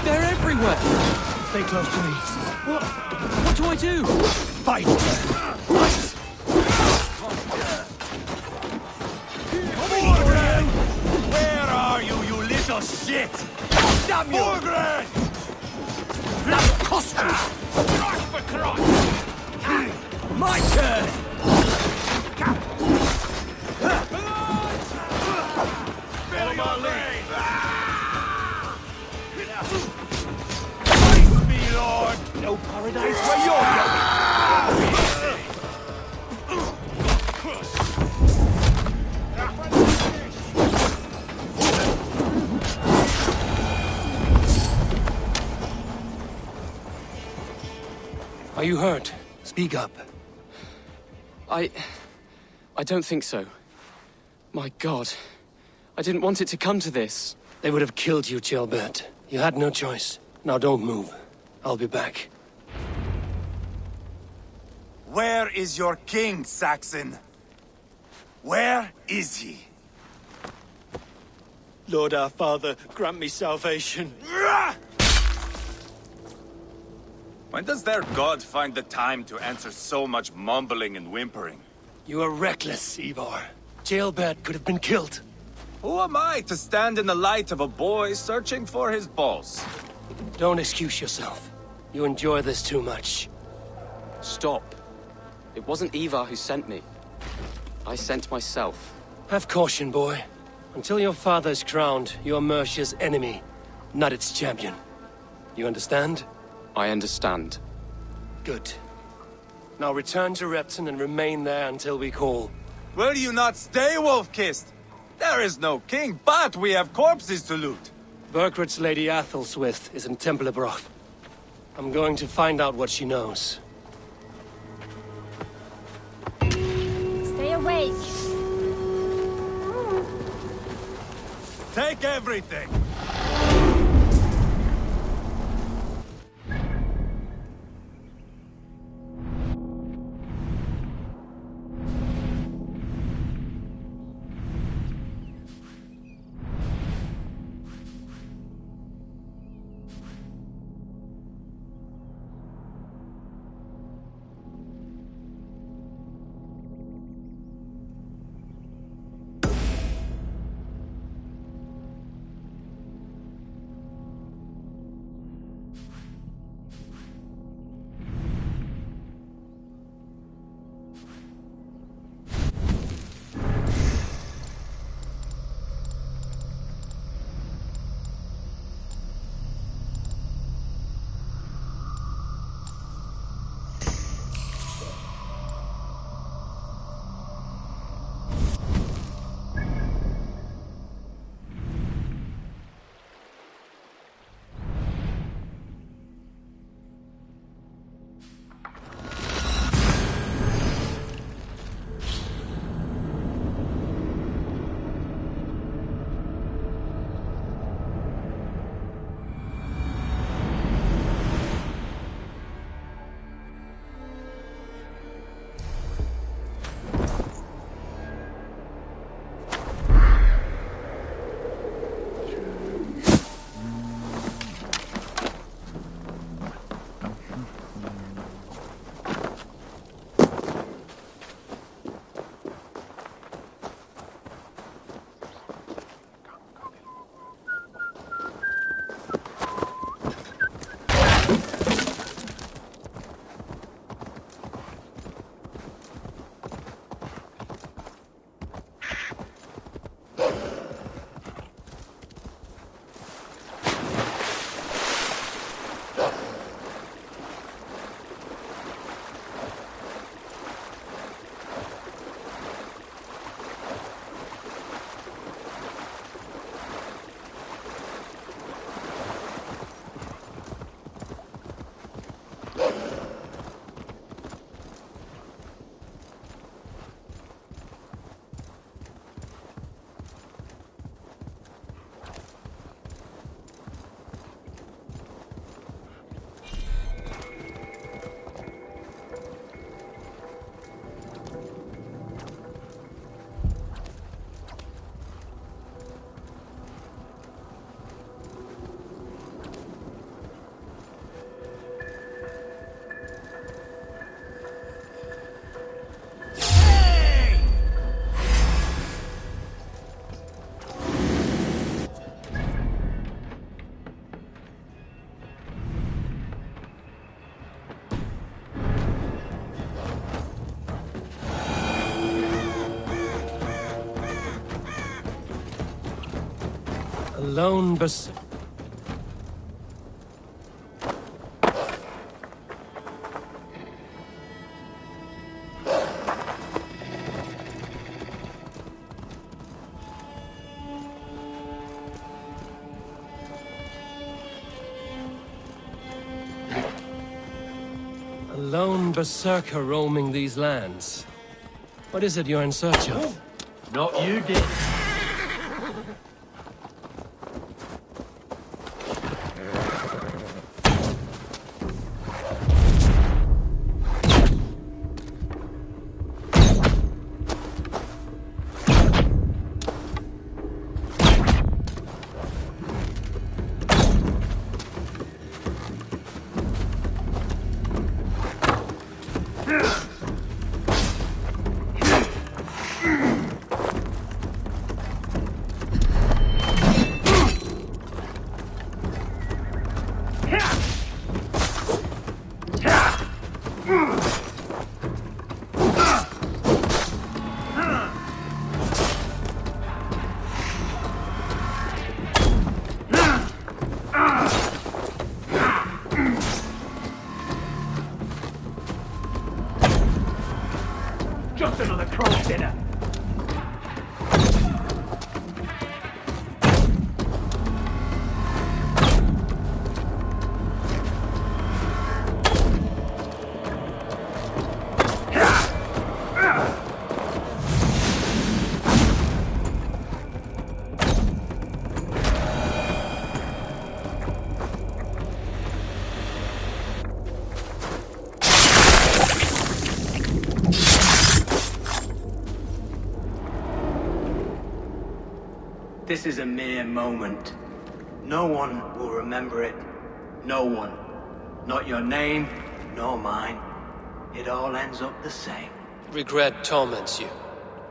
They're everywhere! Stay close to me. What do I do? Fight! Where are you, you little shit? Damn you! Burgred! That cost you! Cross for cross! My turn! Fill your lane! Fight me, Lord! No paradise where you're going! Are you hurt? Speak up. I don't think so. My God. I didn't want it to come to this. They would have killed you, Jailbird. You had no choice. Now don't move. I'll be back. Where is your king, Saxon? Where is he? Lord our Father, grant me salvation. When does their god find the time to answer so much mumbling and whimpering? You are reckless, Eivor. Jailbird could have been killed. Who am I to stand in the light of a boy searching for his balls? Don't excuse yourself. You enjoy this too much. Stop. It wasn't Eivor who sent me. I sent myself. Have caution, boy. Until your father's crowned, you're Mercia's enemy, not its champion. You understand? I understand. Good. Now return to Repton and remain there until we call. Will you not stay, Wolf-Kissed? There is no king, but we have corpses to loot. Burgred's Lady Athelstwith is in Templar Order. I'm going to find out what she knows. Stay awake. Take everything. lone berserker roaming these lands. What is it you're in search of? Not you, Dick. Just another crow dinner. This is a mere moment. No one will remember it. No one. Not your name, nor mine. It all ends up the same. Regret torments you.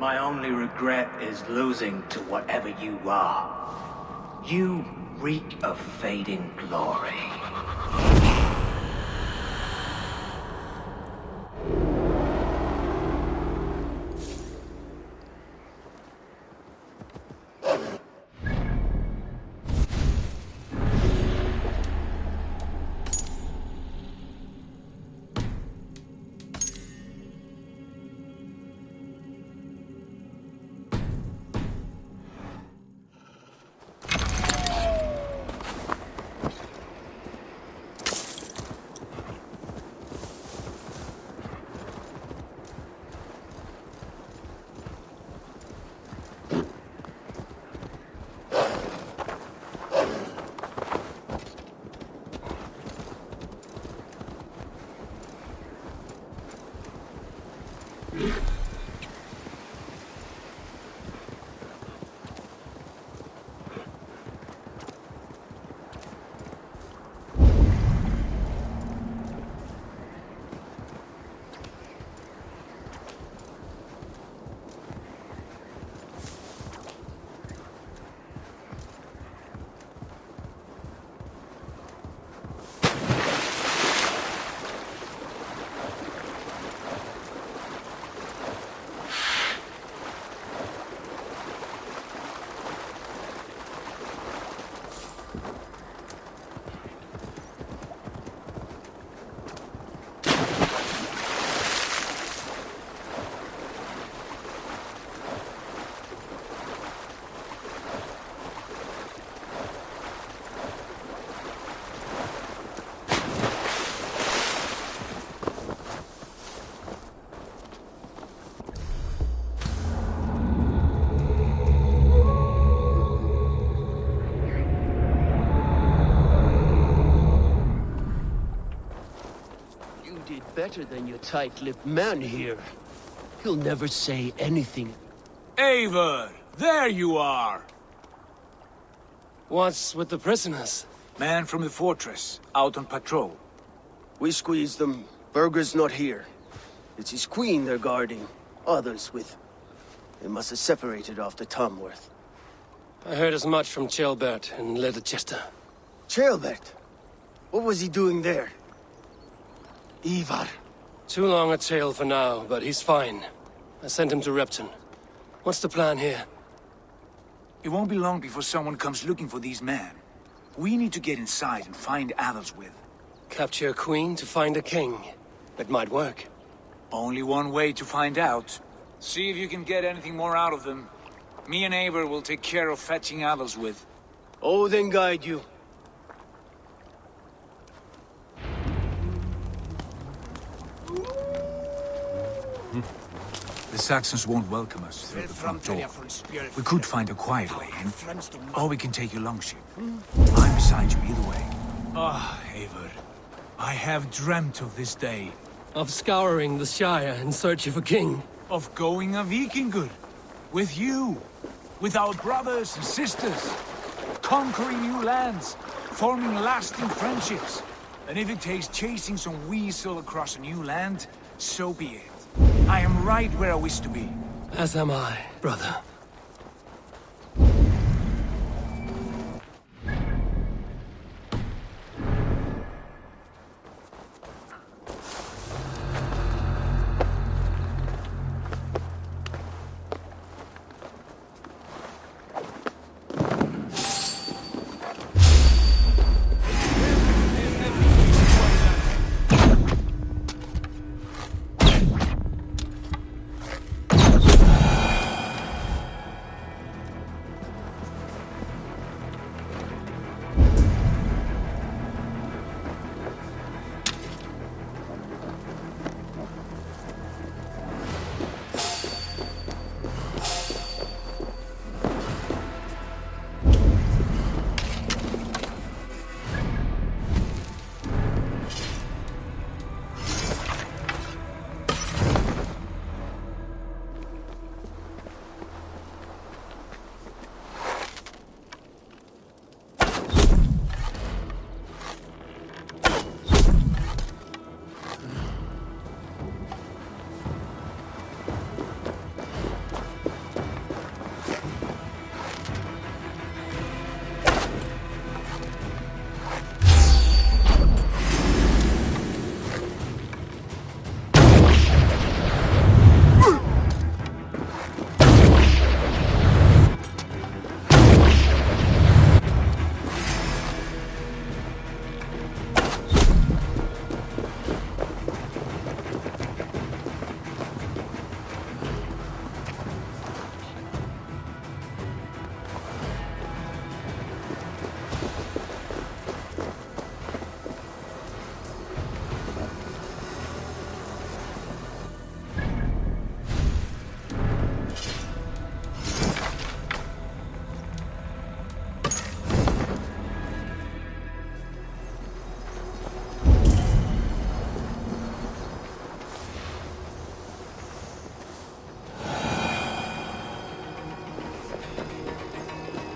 My only regret is losing to whatever you are. You reek of fading glory. Better than your tight-lipped man here. He'll never say anything. Eivor! There you are! What's with the prisoners? Man from the fortress, out on patrol. We squeezed them. Berger's not here. It's his queen they're guarding. Others with... They must have separated after Tamworth. I heard as much from Ceolbert in Leicester. Ceolbert? What was he doing there? Eivor. Too long a tale for now, but he's fine. I sent him to Repton. What's the plan here? It won't be long before someone comes looking for these men. We need to get inside and find Adelswith. Capture a queen to find a king. It might work. Only one way to find out. See if you can get anything more out of them. Me and Eivor will take care of fetching Adelswith. Odin guide you. The Saxons won't welcome us through the front door. We could find a quiet way in, or we can take your longship. I'm beside you either way. Ah, Eivor. I have dreamt of this day. Of scouring the Shire in search of a king. Of going a Vikingur. With you. With our brothers and sisters. Conquering new lands. Forming lasting friendships. And if it takes chasing some weasel across a new land, so be it. I am right where I wish to be. As am I, brother.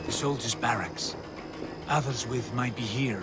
Soldiers' barracks. Adelswith might be here.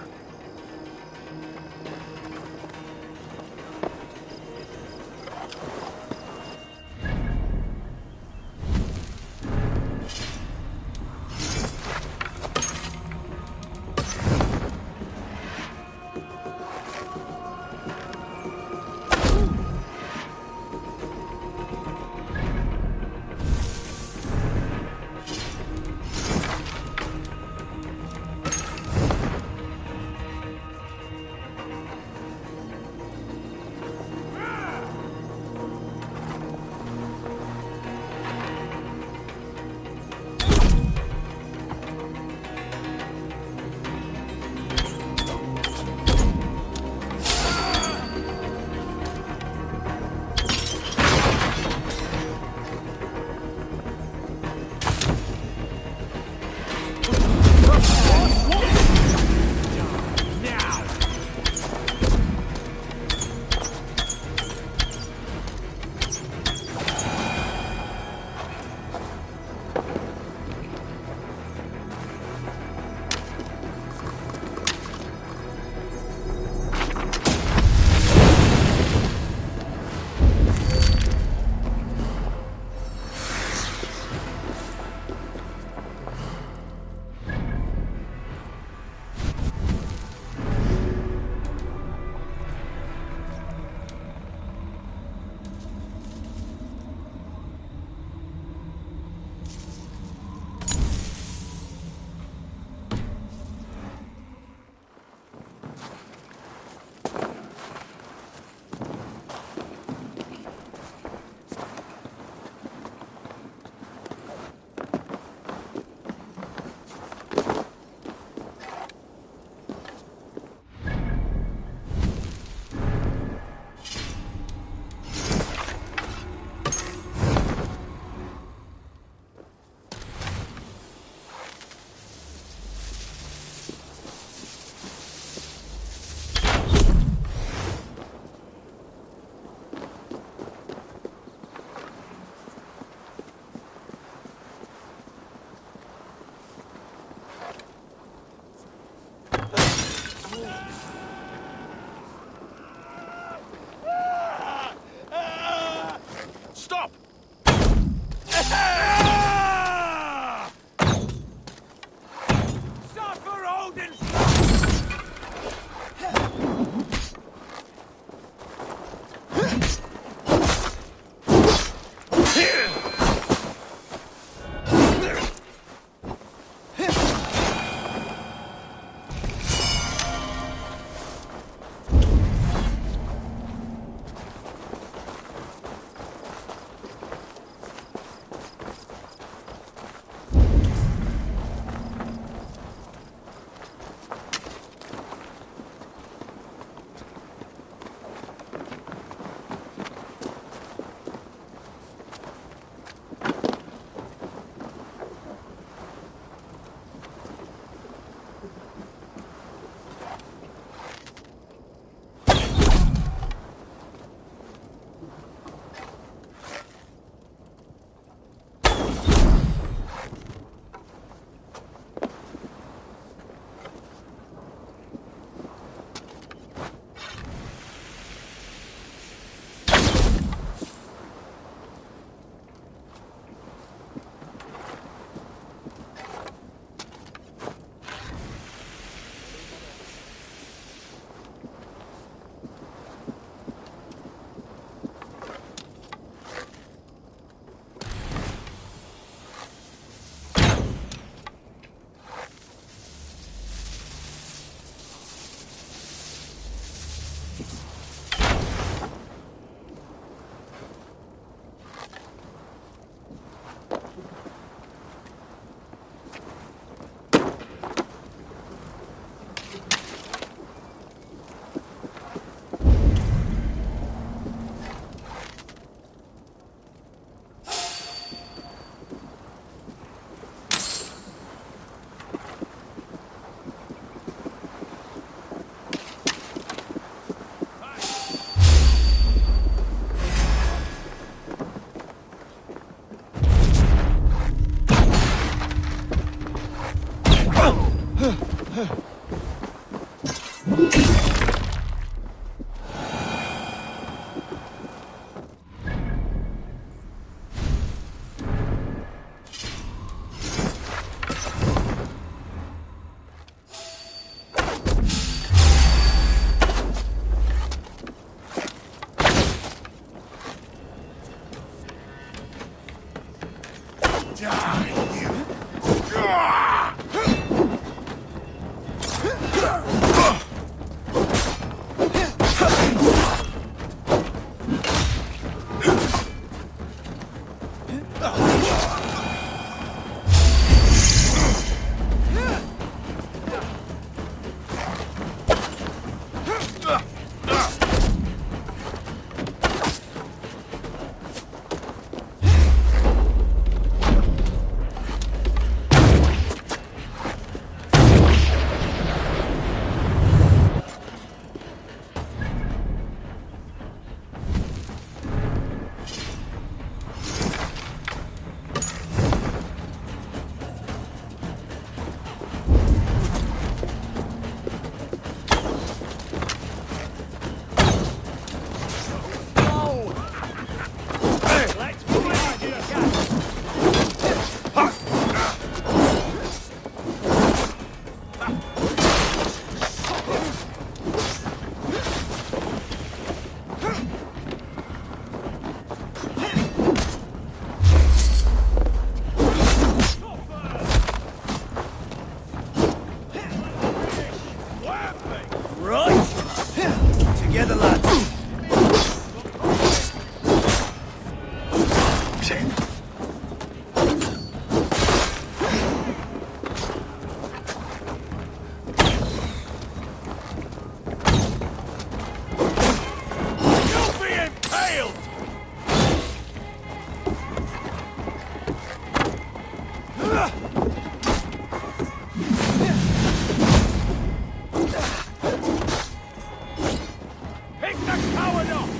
That's how enough!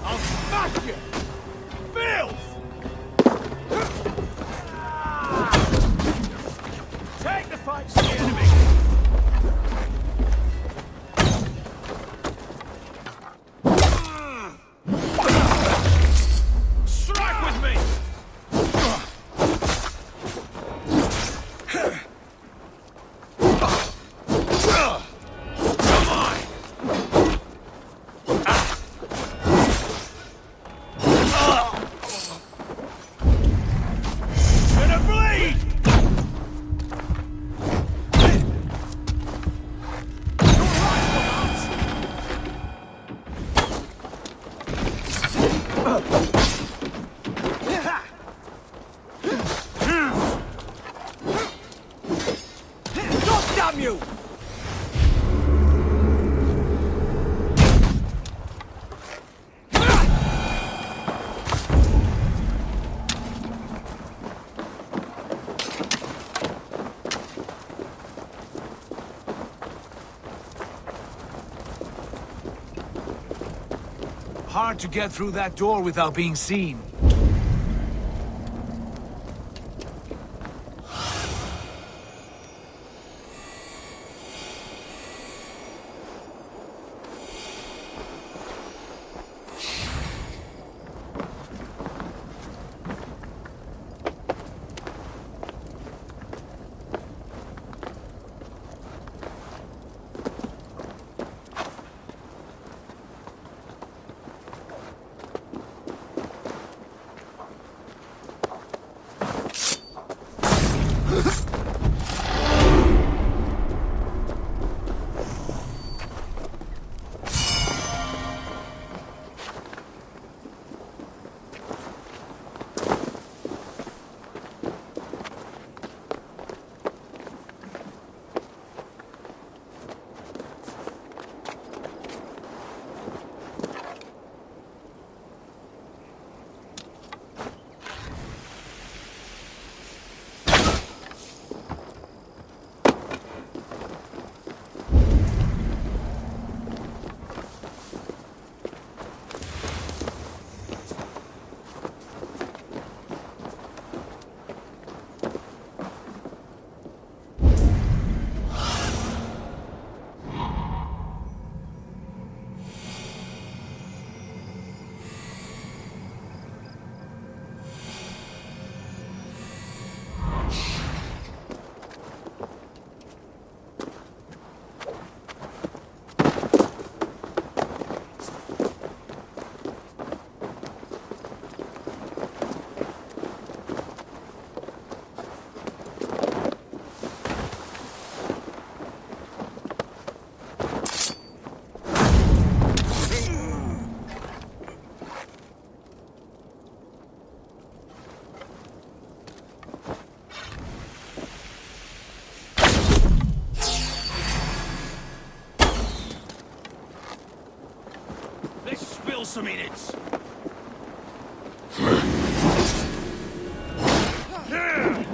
I'll smash you! Filth! Take the fight to the enemy! Strike with me! Come on! Gonna bleed! God damn you! Hard to get through that door without being seen. Some minutes. Hey!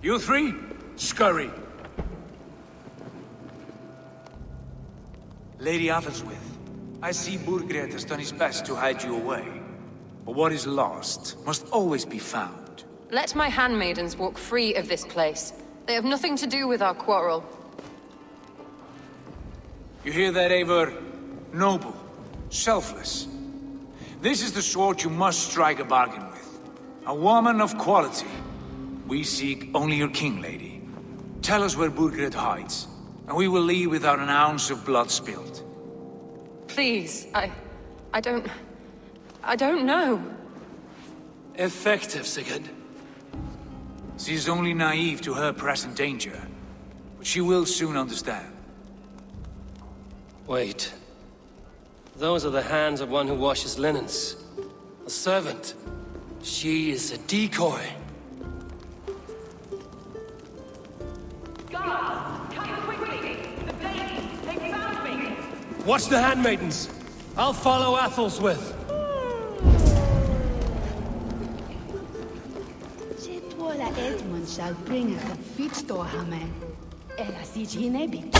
You three, scurry. Lady Athelstwith, I see Burgred has done his best to hide you away. But what is lost must always be found. Let my handmaidens walk free of this place. They have nothing to do with our quarrel. You hear that, Eivor? Noble, selfless. This is the sword you must strike a bargain with. A woman of quality. We seek only your king, lady. Tell us where Burgred hides, and we will leave without an ounce of blood spilled. Please, I don't know. Effective, Sigurd. She is only naive to her present danger, but she will soon understand. Wait. Those are the hands of one who washes linens. A servant. She is a decoy. Guards, come quickly! The ladies, they found me! Watch the handmaidens. I'll follow Athelstwith. Tuolla Edmund shall bring a fitstå hamen. Eller sitt hinne big.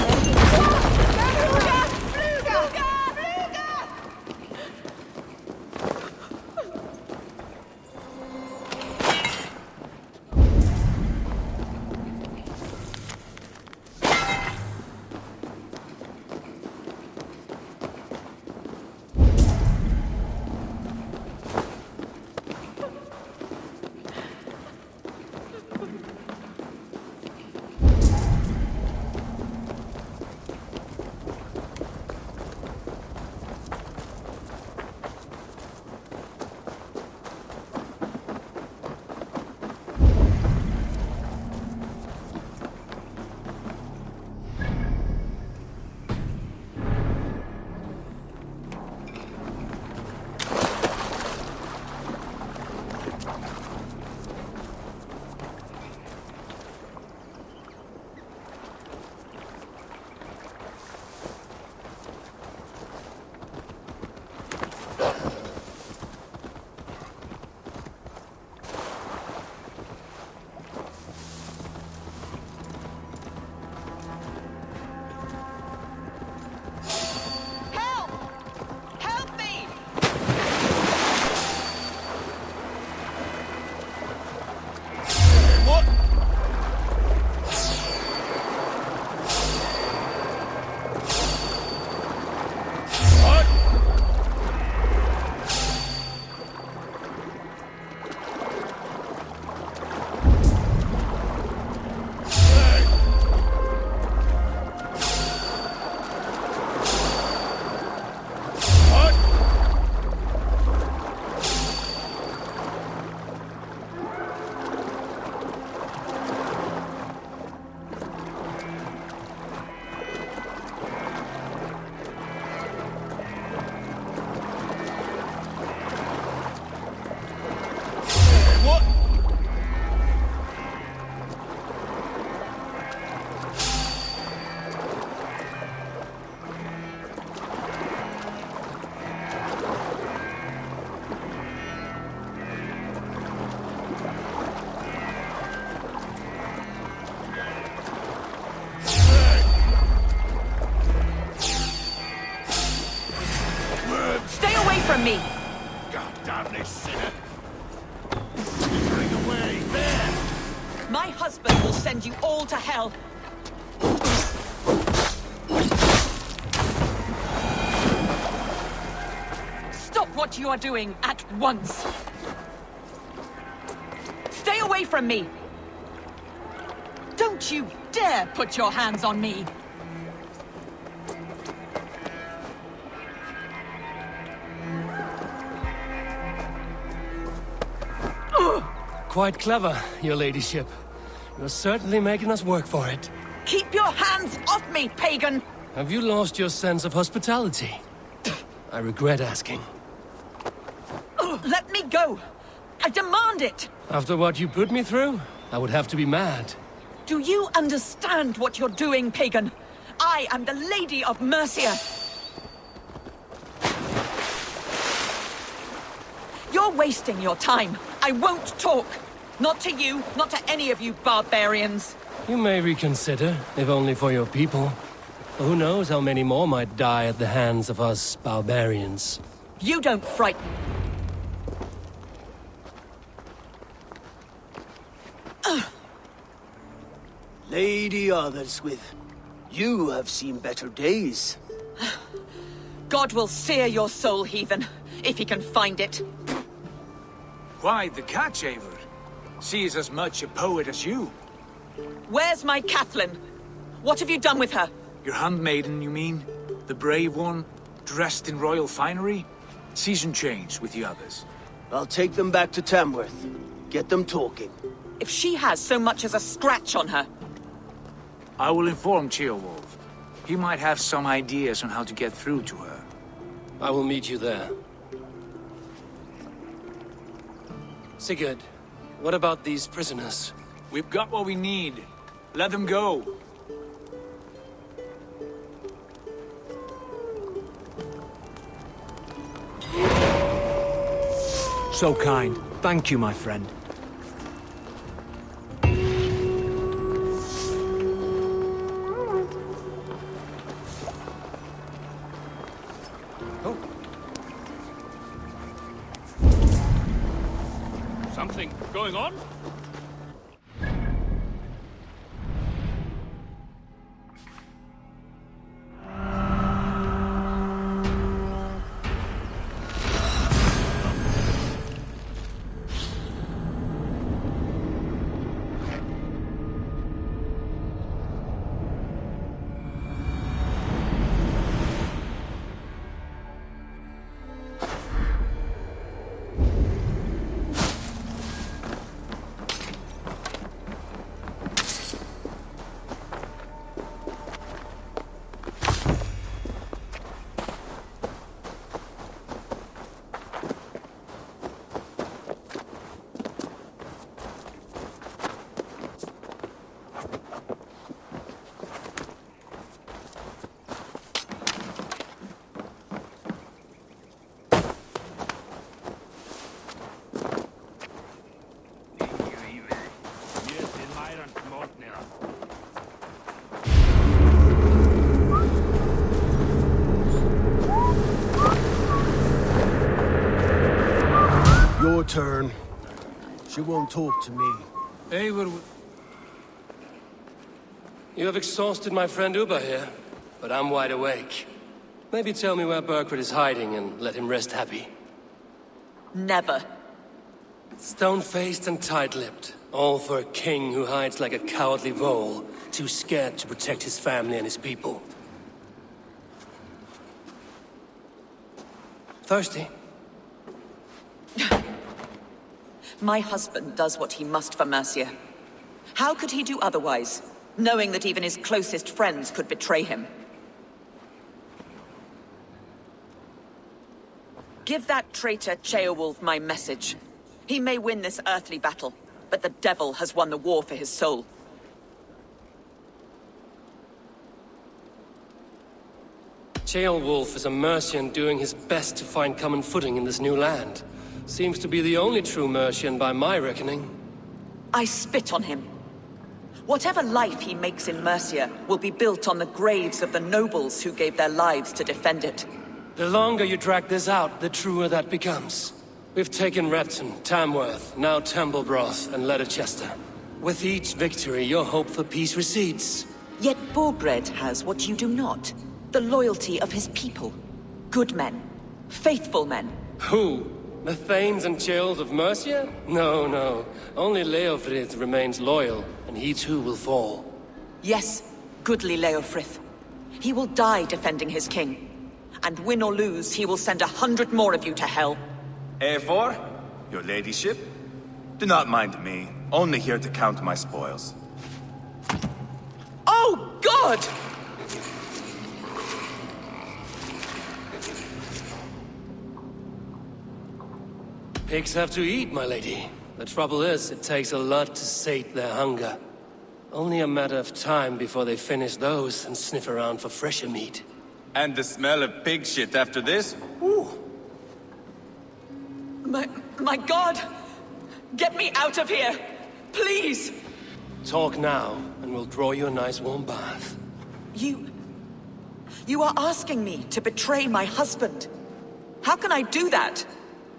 From me! God damn this sinner! Bring away, there! My husband will send you all to hell! Stop what you are doing at once! Stay away from me! Don't you dare put your hands on me! Quite clever, your ladyship. You're certainly making us work for it. Keep your hands off me, pagan! Have you lost your sense of hospitality? I regret asking. Let me go! I demand it! After what you put me through, I would have to be mad. Do you understand what you're doing, pagan? I am the Lady of Mercia! You're wasting your time. I won't talk. Not to you, not to any of you barbarians. You may reconsider, if only for your people. For who knows how many more might die at the hands of us barbarians. You don't frighten. Lady Otherswith, you have seen better days. God will sear your soul, heathen, if he can find it. Why the catch, Eivor? She is as much a poet as you. Where's my Cathlin? What have you done with her? Your handmaiden, you mean? The brave one, dressed in royal finery? Season change with the others. I'll take them back to Tamworth. Get them talking. If she has so much as a scratch on her... I will inform Ceolwulf. He might have some ideas on how to get through to her. I will meet you there. Sigurd, what about these prisoners? We've got what we need. Let them go. So kind. Thank you, my friend. Something going on? Your turn. She won't talk to me. Eivor... You have exhausted my friend Uba here, but I'm wide awake. Maybe tell me where Burkred is hiding and let him rest happy. Never. Stone-faced and tight-lipped. All for a king who hides like a cowardly vole, too scared to protect his family and his people. Thirsty? My husband does what he must for Mercia. How could he do otherwise, knowing that even his closest friends could betray him? Give that traitor Ceolwulf my message. He may win this earthly battle, but the devil has won the war for his soul. Ceolwulf is a Mercian doing his best to find common footing in this new land. Seems to be the only true Mercian by my reckoning. I spit on him. Whatever life he makes in Mercia will be built on the graves of the nobles who gave their lives to defend it. The longer you drag this out, the truer that becomes. We've taken Repton, Tamworth, now Templebroth, and Leicester. With each victory, your hope for peace recedes. Yet Burgred has what you do not. The loyalty of his people. Good men. Faithful men. Who? The Thanes and Chills of Mercia? No, no. Only Leofrith remains loyal, and he too will fall. Yes, goodly Leofrith. He will die defending his king. And win or lose, he will send 100 more of you to hell. Eivor, your ladyship? Do not mind me. Only here to count my spoils. Oh, God! Pigs have to eat, my lady. The trouble is, it takes a lot to sate their hunger. Only a matter of time before they finish those and sniff around for fresher meat. And the smell of pig shit after this? Ooh. My God! Get me out of here! Please! Talk now, and we'll draw you a nice warm bath. You are asking me to betray my husband. How can I do that?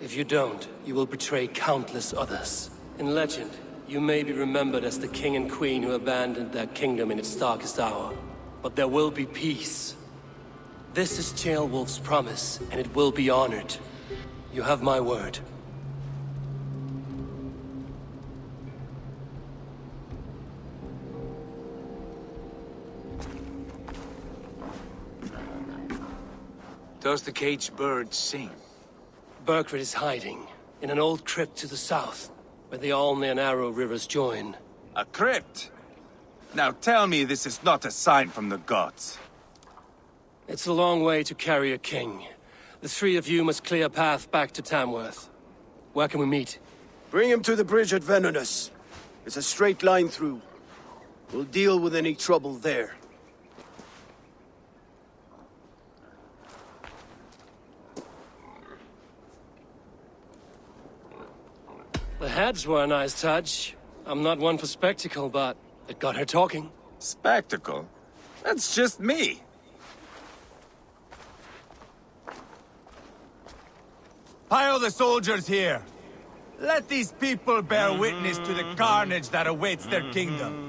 If you don't, you will betray countless others. In legend, you may be remembered as the king and queen who abandoned their kingdom in its darkest hour. But there will be peace. This is Ceolwulf's promise, and it will be honored. You have my word. Does the caged bird sing? Burgred is hiding in an old crypt to the south, where the Alne and Arrow rivers join. A crypt? Now tell me this is not a sign from the gods. It's a long way to carry a king. The three of you must clear a path back to Tamworth. Where can we meet? Bring him to the bridge at Venonus. It's a straight line through. We'll deal with any trouble there. The heads were a nice touch. I'm not one for spectacle, but it got her talking. Spectacle? That's just me. Pile the soldiers here. Let these people bear witness to the carnage that awaits their kingdom.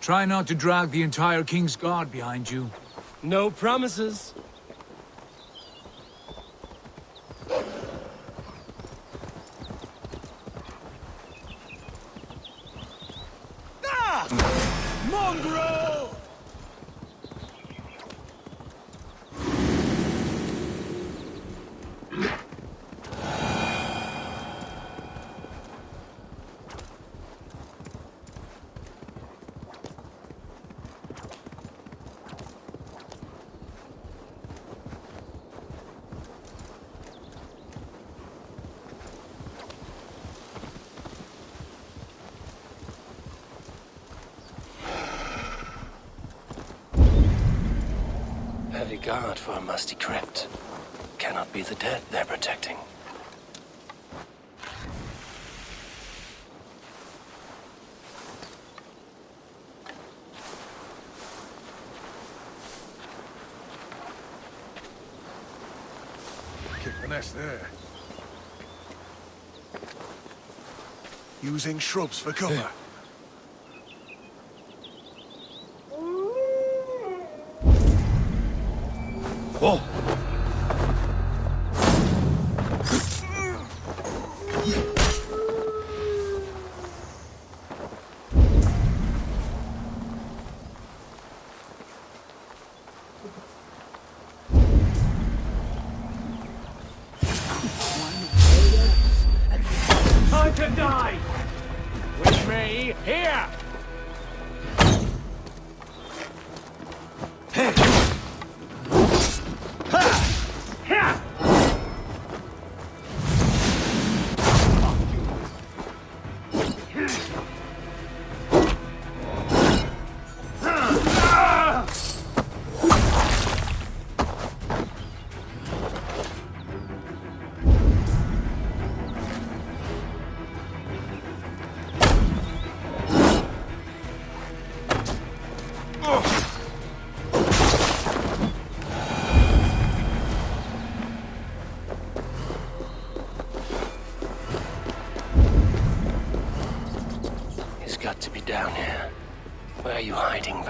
Try not to drag the entire King's Guard behind you. No promises. Mongrel! Heavy guard for a musty crypt. Cannot be the dead they're protecting. Kick the nest there. Using shrubs for cover. Whoa! Time to die! With me, here!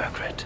Burgred.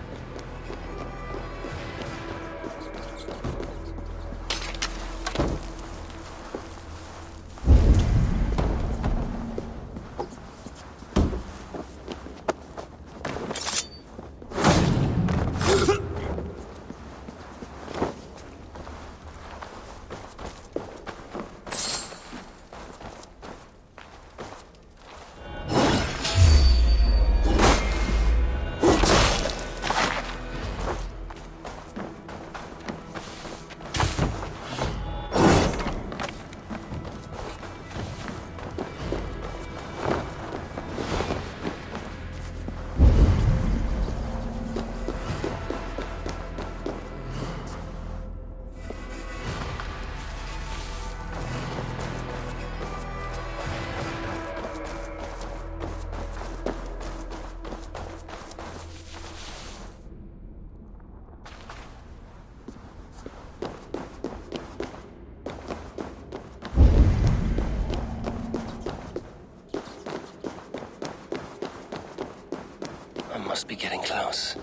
Must be getting close.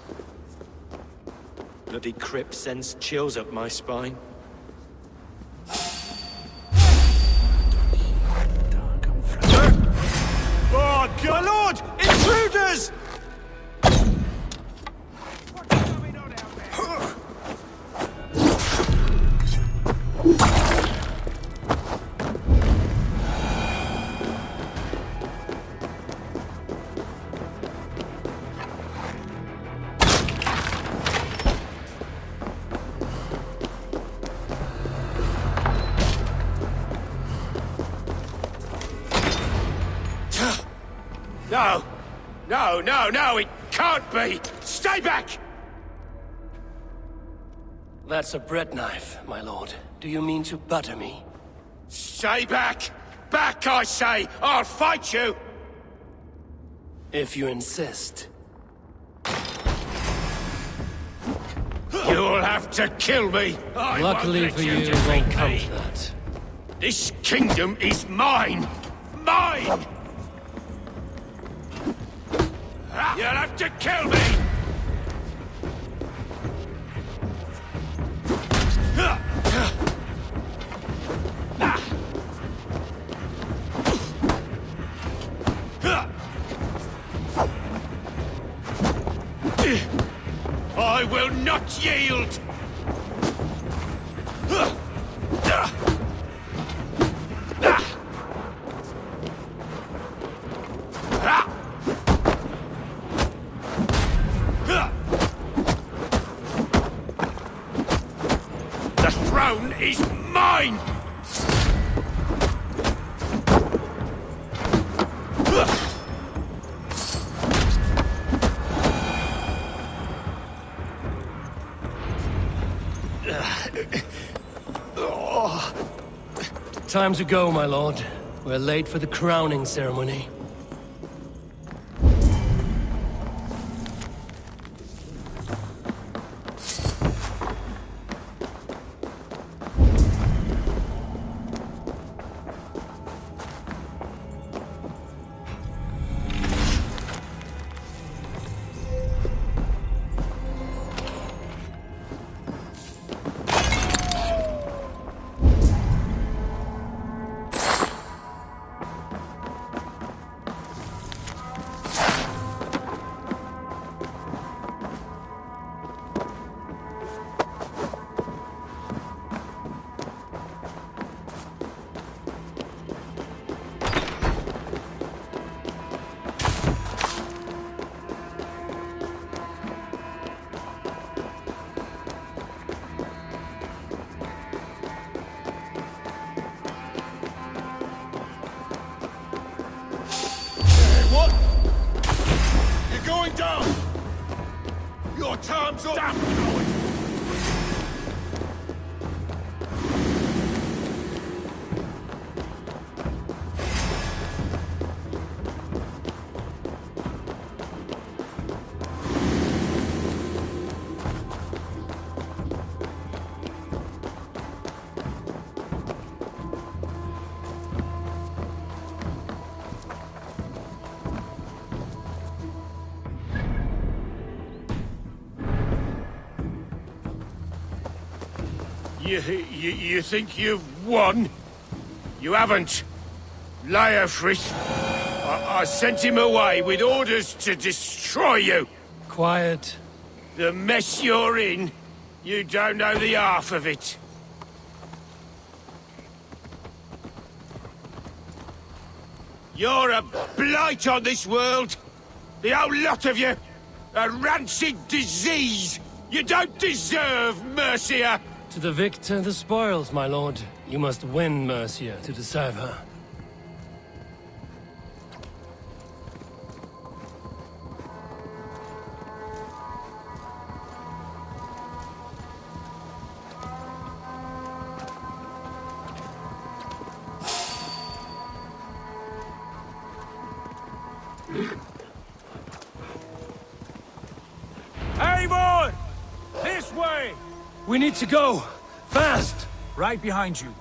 Bloody crypt sends chills up my spine. Oh, good lord! Intruders! No! No, no, no! It can't be! Stay back! That's a bread knife, my lord. Do you mean to butter me? Stay back! Back, I say! I'll fight you! If you insist. You'll have to kill me! Luckily for you, it won't come to that. This kingdom is mine! Mine! You'll have to kill me! I will not yield! The throne is mine! Time to go, my lord. We're late for the crowning ceremony. Your time's up! Damn You think you've won? You haven't. Leofric. I sent him away with orders to destroy you. Quiet. The mess you're in, you don't know the half of it. You're a blight on this world. The whole lot of you. A rancid disease. You don't deserve Mercia. To the victor, the spoils, my lord. You must win Mercia to deserve her. Eivor! This way! We need to go! Fast! Right behind you.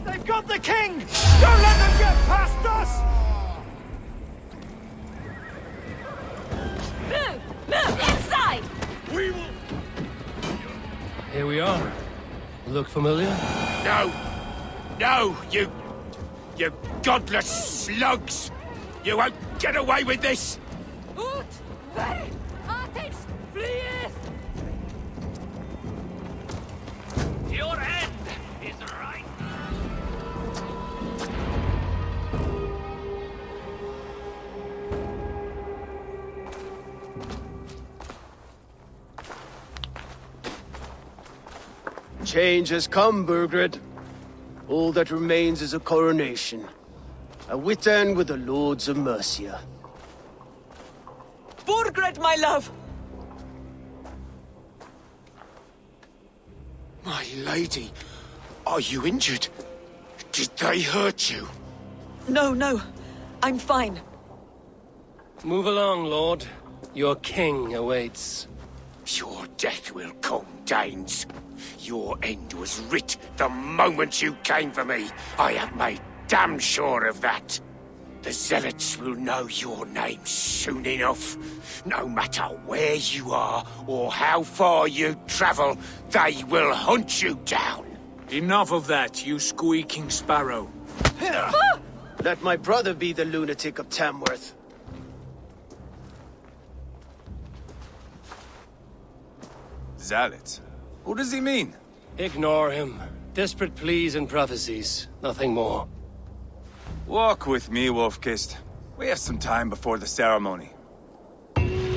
They've got the king! Don't let them get past us! Move inside! We will... Here we are. Look familiar? No! No, you godless slugs! You won't get away with this! Ut! Ver! Atex! Fleeth! Your end is right. Change has come, Burgred. All that remains is a coronation. A witan with the Lords of Mercia. Burgred, my love! My lady, are you injured? Did they hurt you? No. I'm fine. Move along, lord. Your king awaits. Your death will come, Danes. Your end was writ the moment you came for me. I have made damn sure of that. The Zealots will know your name soon enough. No matter where you are or how far you travel, they will hunt you down. Enough of that, you squeaking sparrow. Let my brother be the lunatic of Tamworth. Zealots? Who does he mean? Ignore him. Desperate pleas and prophecies. Nothing more. Walk with me, Wolf-Kissed. We have some time before the ceremony.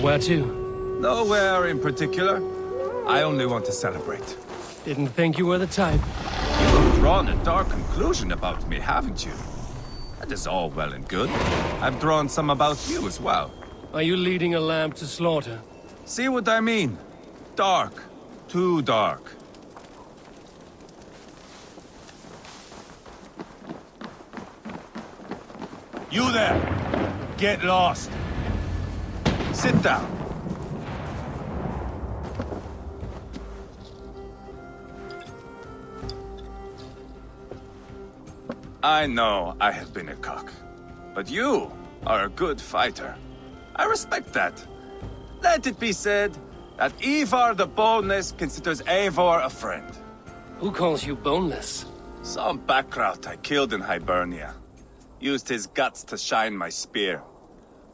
Where to? Nowhere in particular. I only want to celebrate. Didn't think you were the type. You have drawn a dark conclusion about me, haven't you? That is all well and good. I've drawn some about you as well. Are you leading a lamb to slaughter? See what I mean? Dark. Too dark. You there! Get lost! Sit down. I know I have been a cock, but you are a good fighter. I respect that. Let it be said that Eivor the Boneless considers Eivor a friend. Who calls you boneless? Some backrout I killed in Hibernia. Used his guts to shine my spear.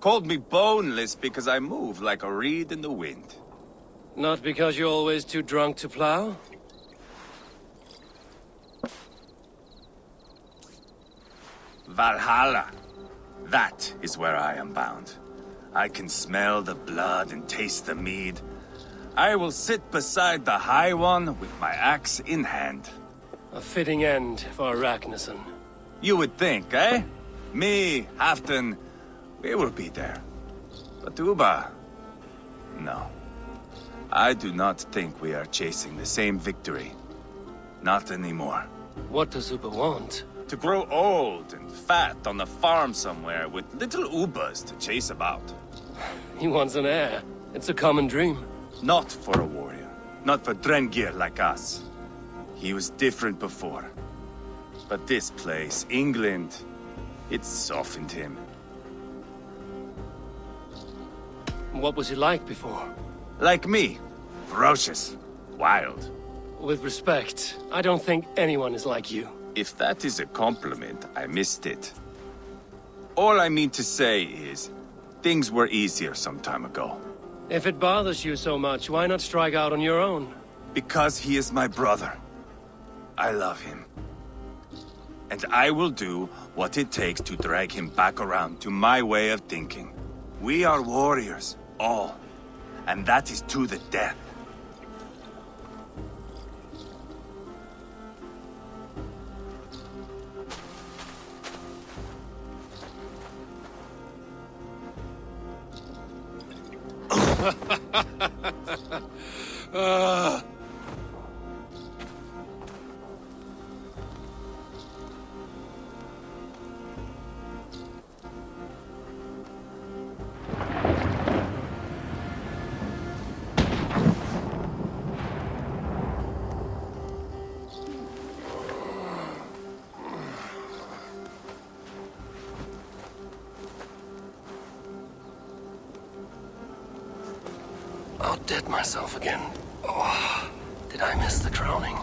Called me boneless because I move like a reed in the wind. Not because you're always too drunk to plow? Valhalla. That is where I am bound. I can smell the blood and taste the mead. I will sit beside the High One with my axe in hand. A fitting end for Ragnarsson. You would think, eh? Me, Halfdan, we will be there. But Uba... no. I do not think we are chasing the same victory. Not anymore. What does Uba want? To grow old and fat on a farm somewhere with little Ubas to chase about. He wants an heir. It's a common dream. Not for a warrior. Not for Drengir like us. He was different before. But this place, England, it softened him. What was he like before? Like me. Ferocious. Wild. With respect, I don't think anyone is like you. If that is a compliment, I missed it. All I mean to say is, things were easier some time ago. If it bothers you so much, why not strike out on your own? Because he is my brother. I love him. And I will do what it takes to drag him back around to my way of thinking. We are warriors, all. And that is to the death. Outdid myself again. Oh, did I miss the crowning?